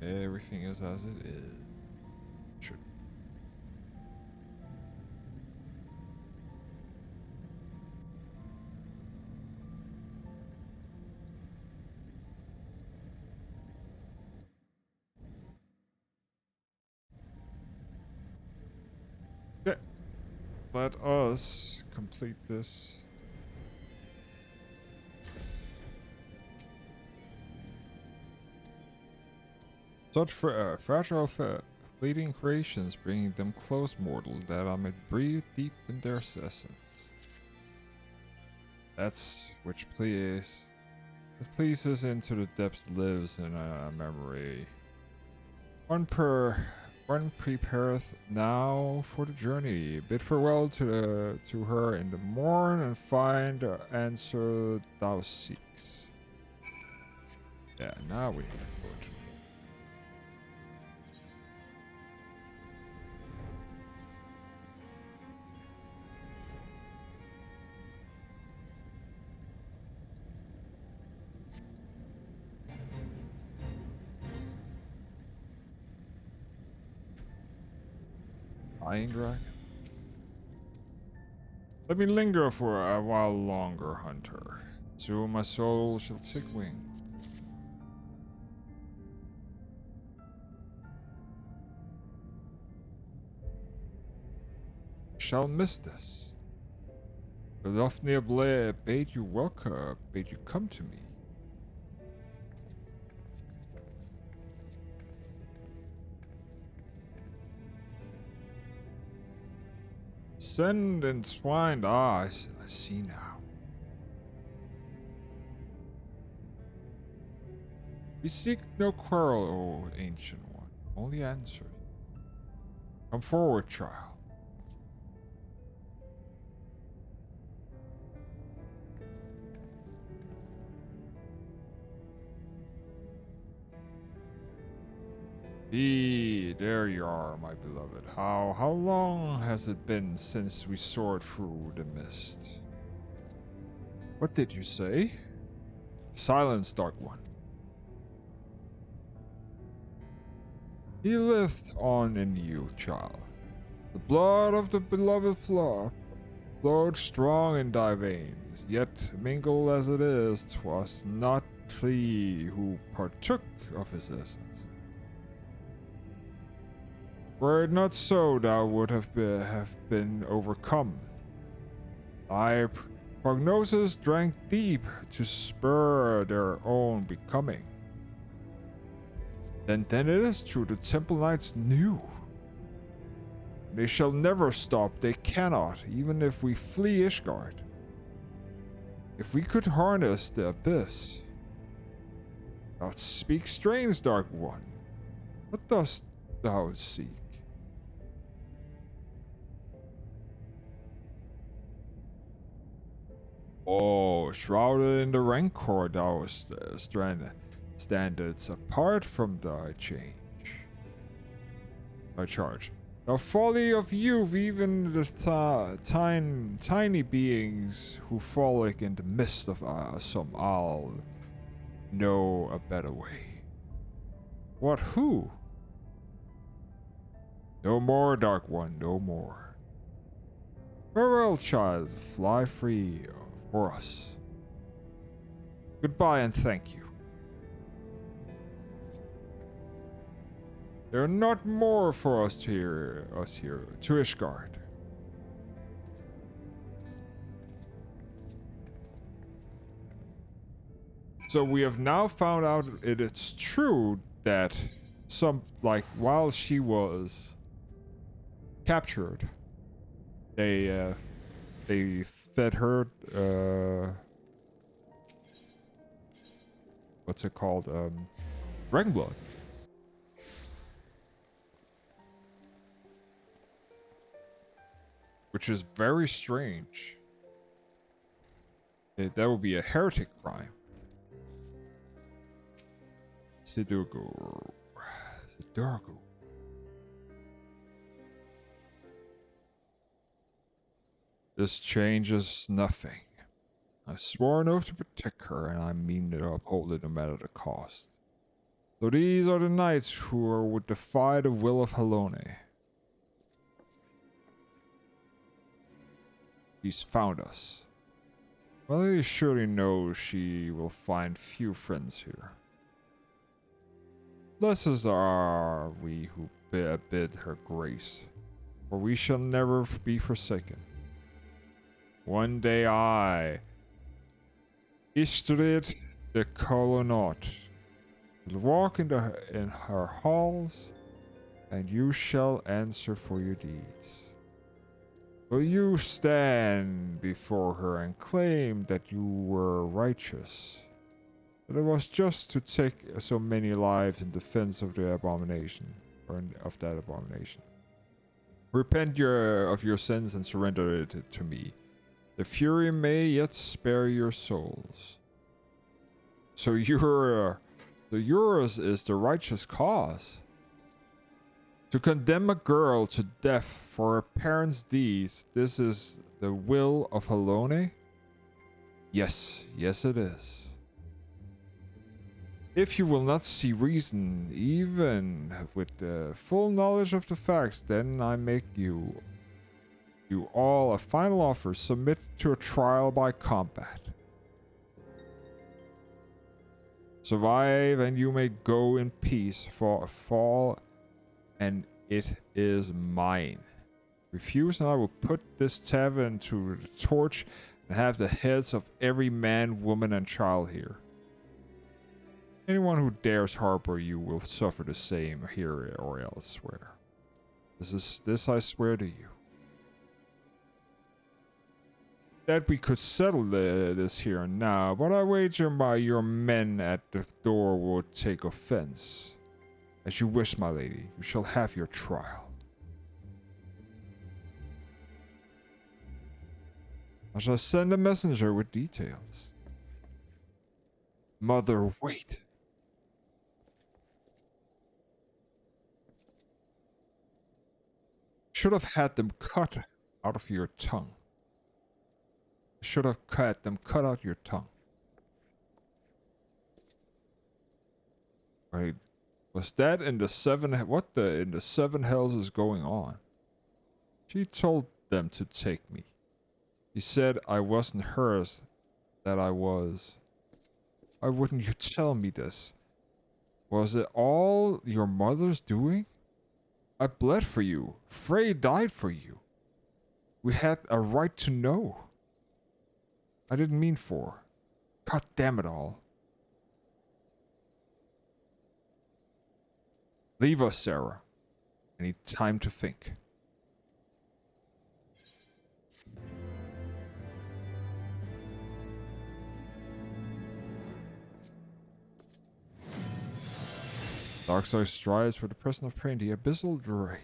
S1: Everything is as it is. Should. Okay. Let us complete this. Such fragile, fleeting creations, bringing them close, mortal, that I might breathe deep in their essence. That's which pleases into the depths lives in a memory. One prepareth now for the journey. Bid farewell to her in the morn, and find the answer thou seeks. Yeah, now we need to go to. Iron Dragon. Let me linger for a while longer, hunter. Soon my soul shall take wing. Shall miss this. Belofnia Blair bade you welcome, bade you come to me. Send entwined eyes, I see now. We seek no quarrel, O ancient one, only answers. Come forward, child. There you are, my beloved. How long has it been since we soared through the mist? What did you say? Silence, Dark One. He lived on in you, child. The blood of the beloved flock flowed strong in thy veins, yet mingled as it is, 'twas not thee who partook of his essence. Were it not so, thou would have been overcome. Thy prognosis drank deep to spur their own becoming. Then it is true the Temple Knights knew. They shall never stop, they cannot, even if we flee Ishgard. If we could harness the abyss. Thou speak strange, Dark One. What dost thou seek? Oh, shrouded in the rancor thou stranded. standards apart from thy charge. The folly of youth, even the tiny beings who frolic in the midst of some all know a better way. What, who? No more, Dark One, no more. Farewell, child, fly free for us. Goodbye and thank you. There are not more for us here, to Ishgard. So we have now found out it's true that while she was captured, they fed her, what's it called? Dragon blood. Which is very strange. That would be a heretic crime. Sidugu. This changes nothing. I swore an oath to protect her, and I mean to uphold it no matter the cost. So these are the knights who would defy the will of Helone. She's found us. Well, he surely knows she will find few friends here. Blessed are we who bid her grace, for we shall never be forsaken. One day I, Istrid the Colonaut, will walk in her halls, and you shall answer for your deeds. Will you stand before her and claim that you were righteous? That it was just to take so many lives in defense of the abomination, or of that abomination. Repent of your sins and surrender it to me. The Fury may yet spare your souls. So yours is the righteous cause. To condemn a girl to death for her parents' deeds, this is the will of Helone? Yes, yes it is. If you will not see reason, even with the full knowledge of the facts, then I make you all a final offer. Submit to a trial by combat. Survive and you may go in peace, fall and it is mine. Refuse and I will put this tavern to the torch and have the heads of every man, woman and child here. Anyone who dares harbor you will suffer the same here or elsewhere. This I swear to you. That we could settle this here and now, but I wager your men at the door will take offense. As you wish, my lady, you shall have your trial. I shall send a messenger with details. Mother, wait. Should have had them cut out of your tongue. Should have cut out your tongue. Right. Was that in the seven? What in the seven hells is going on? She told them to take me. She said I wasn't hers, that I was. Why wouldn't you tell me this? Was it all your mother's doing? I bled for you. Frey died for you. We had a right to know. I didn't mean for. God damn it all. Leave us, Sarah. I need time to think. Darkside strives for the person of prey in the abyssal drain.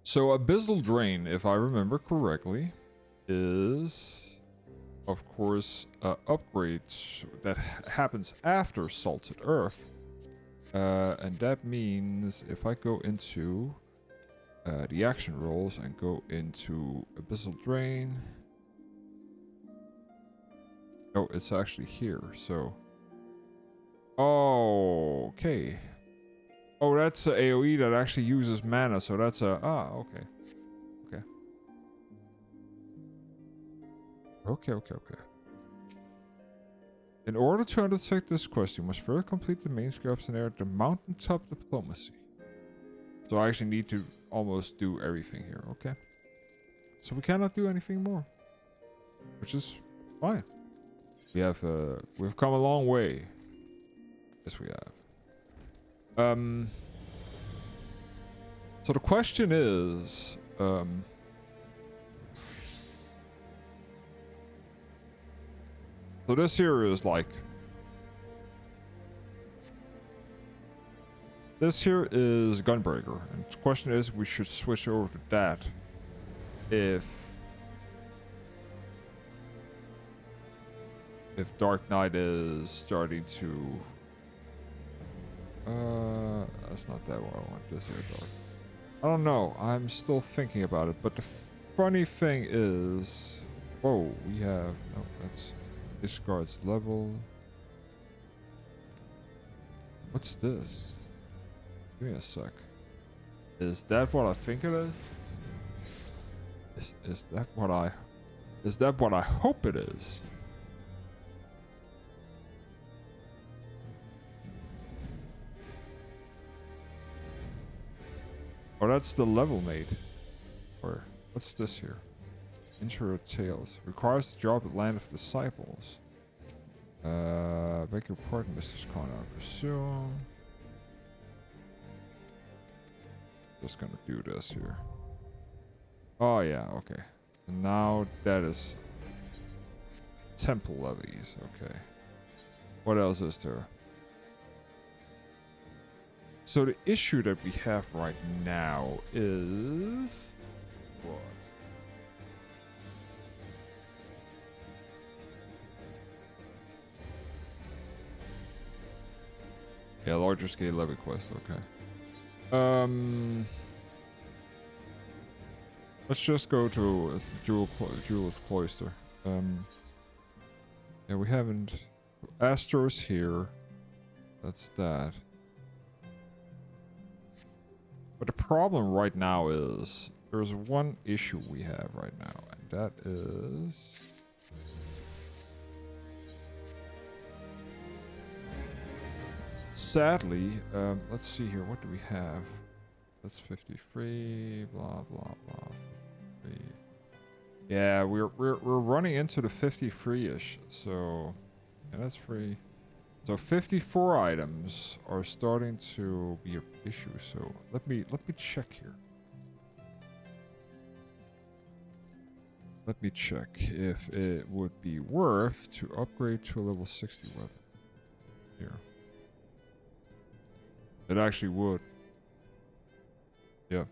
S1: So abyssal drain, if I remember correctly, is, of course, upgrades that happens after Salted Earth. And that means if I go into the action rolls and go into Abyssal Drain. Oh, it's actually here, so. Oh, okay. Oh, that's a AoE that actually uses mana, so that's a. Okay. Okay. Okay. In order to undertake this quest, you must first complete the main scripts and the mountaintop diplomacy. So I actually need to almost do everything here, okay? So we cannot do anything more, which is fine. We've come a long way. Yes, we have. So the question is, so this here is like, this here is Gunbreaker, and the question is, we should switch over to that if Dark Knight is starting to. That's not that what I want. This here, Dark. I don't know. I'm still thinking about it, but the funny thing is, whoa, we have no. That's discards level. What's this? Give me a sec. Is that what I think it is? Is that what I? Is that what I hope it is? Oh, that's the level mate. Or what's this here? Intro Tales. Requires the job at Land of Disciples. Beg your pardon, Mr. Connor, I presume. Just gonna do this here. Oh yeah, okay. And now that is temple levies, okay. What else is there? So the issue that we have right now is what? Yeah, larger scale levy quest, okay. Let's just go to Jewel's Cloister. Yeah, we haven't. Astor's here. That's that. But the problem right now is there's one issue we have right now, and that is sadly, let's see here. What do we have? That's 53. Blah blah blah. 53. Yeah, we're running into the 53-ish. So, yeah, that's free. So 54 items are starting to be an issue. So let me check here. Let me check if it would be worth to upgrade to a level 60 weapon. Here. It actually would. Yeah.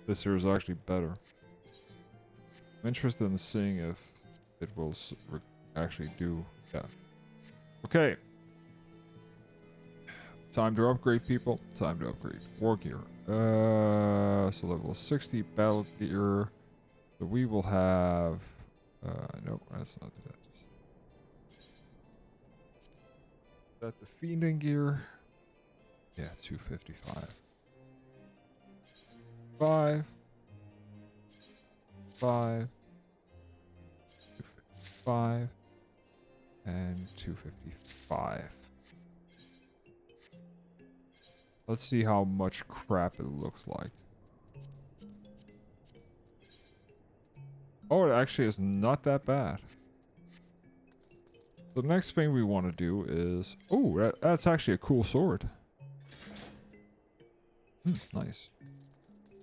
S1: This here is actually better. I'm interested in seeing if it will actually do. Yeah. Okay. Time to upgrade, people. Time to upgrade. War gear. So level 60 battle gear. So we will have. Nope, that's not that. Is that the fiending gear? Yeah, 255. 5. 255. And 255. Let's see how much crap it looks like. Oh, it actually is not that bad. The next thing we want to do is... Oh, that's actually a cool sword. Nice.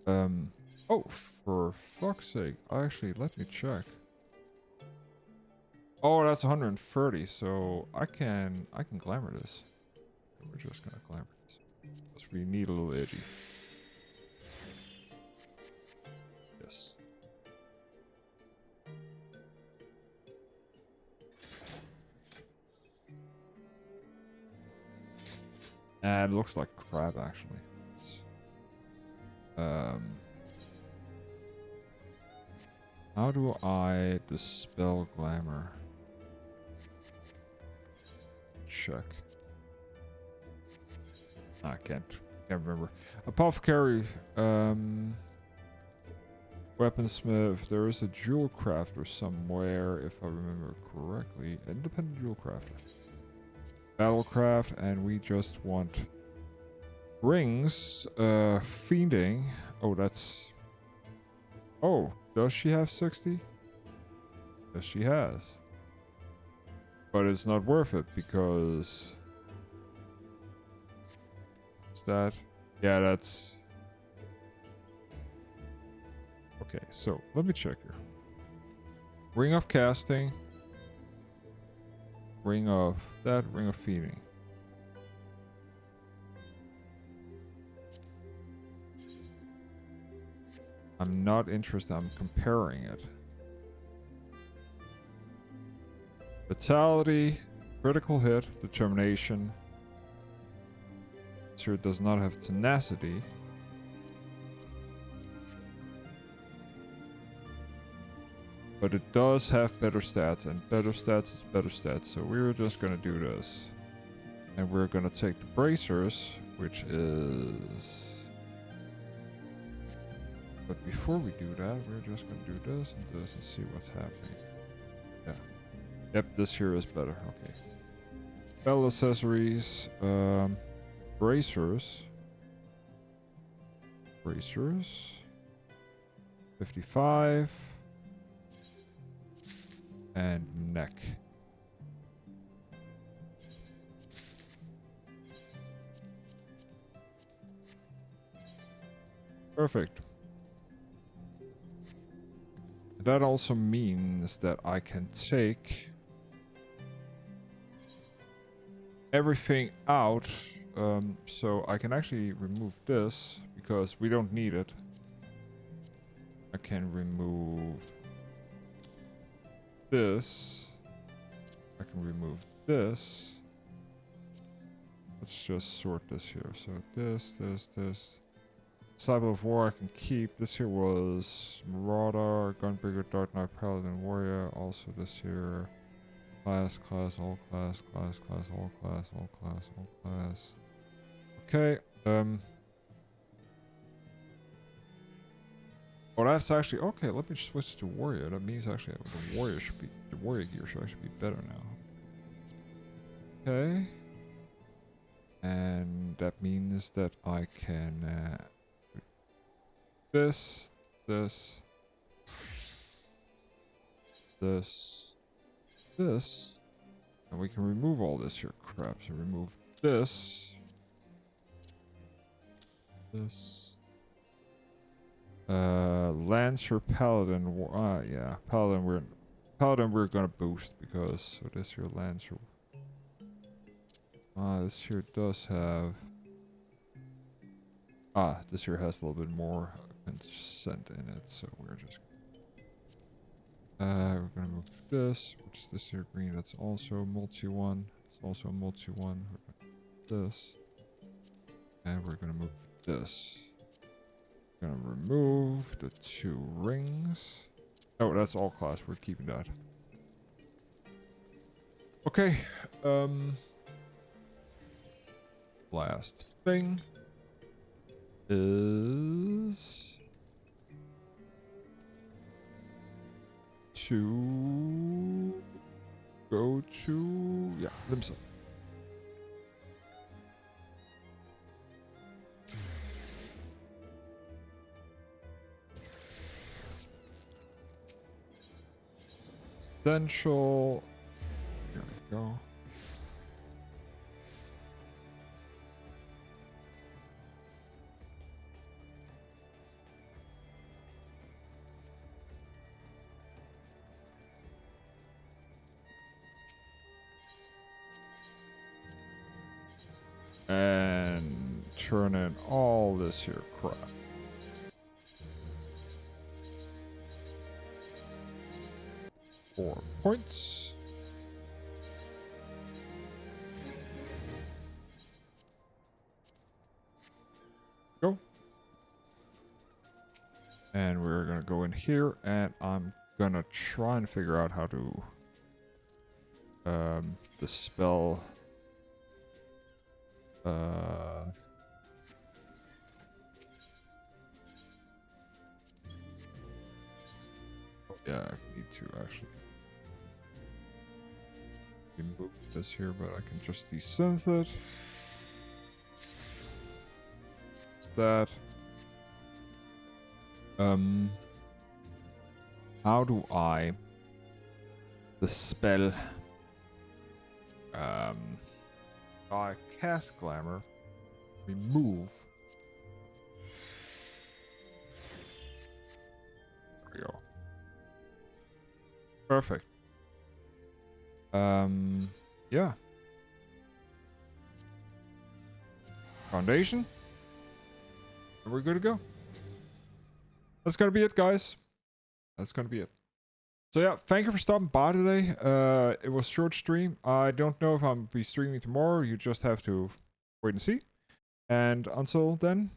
S1: Oh, for fuck's sake. Actually, let me check. Oh, that's 130, so I can glamour this. We're just gonna glamour this. Because we need a little edgy. Yes. And it looks like crap, actually. It's, how do I dispel glamour? Check. I can't remember. Apothecary, weaponsmith. There is a jewel crafter somewhere, if I remember correctly. Independent jewel crafter. Battlecraft, and we just want rings. Fiending. Oh, that's. Oh, does she have 60? Yes, she has. But it's not worth it because. What's that? Yeah, that's. Okay, so let me check here. Ring of casting. Ring of that, ring of feeding. I'm not interested, I'm comparing it. Vitality, critical hit, determination. Sure, it does not have tenacity. But it does have better stats, and better stats is better stats. So we're just gonna do this. And we're gonna take the bracers, which is... But before we do that, we're just gonna do this and see what's happening. Yeah. Yep, this here is better. Okay. Spell accessories, bracers. Bracers. 55. And neck. Perfect. That also means that I can take everything out. So I can actually remove this because we don't need it. I can remove this. I can remove this. Let's just sort this here. So this. Disciple of War I can keep. This here was Marauder, Gunbreaker, Dark Knight, Paladin, Warrior. Also this here. Class, all class, all class. Okay. Oh, that's actually okay. Let me switch to Warrior. That means actually the Warrior gear should actually be better now. Okay. And that means that I can this, and we can remove all this here crap. So remove this. Lancer, Paladin, yeah, Paladin we're gonna boost because so this here Lancer. This here does have. This here has a little bit more consent in it, so we're just. We're gonna move this, which is this here green. That's also multi-1. It's also multi-1. We're gonna move this, and we're gonna move this. We're gonna remove the 2 rings. Oh, that's all class. We're keeping that. Okay. Last thing is to go to Limsa. Essential. There we go. And turn in all this here crap. Four points. Go. And we're gonna go in here, and I'm gonna try and figure out how to dispel yeah, I need to actually remove this here, but I can just desynth it. It's that. How do I dispel I cast glamour, remove. There we go. Perfect. Yeah. Foundation. And we're good to go. That's gonna be it, guys. That's gonna be it. So yeah, thank you for stopping by today. It was a short stream. I don't know if I'll be streaming tomorrow. You just have to wait and see. And until then,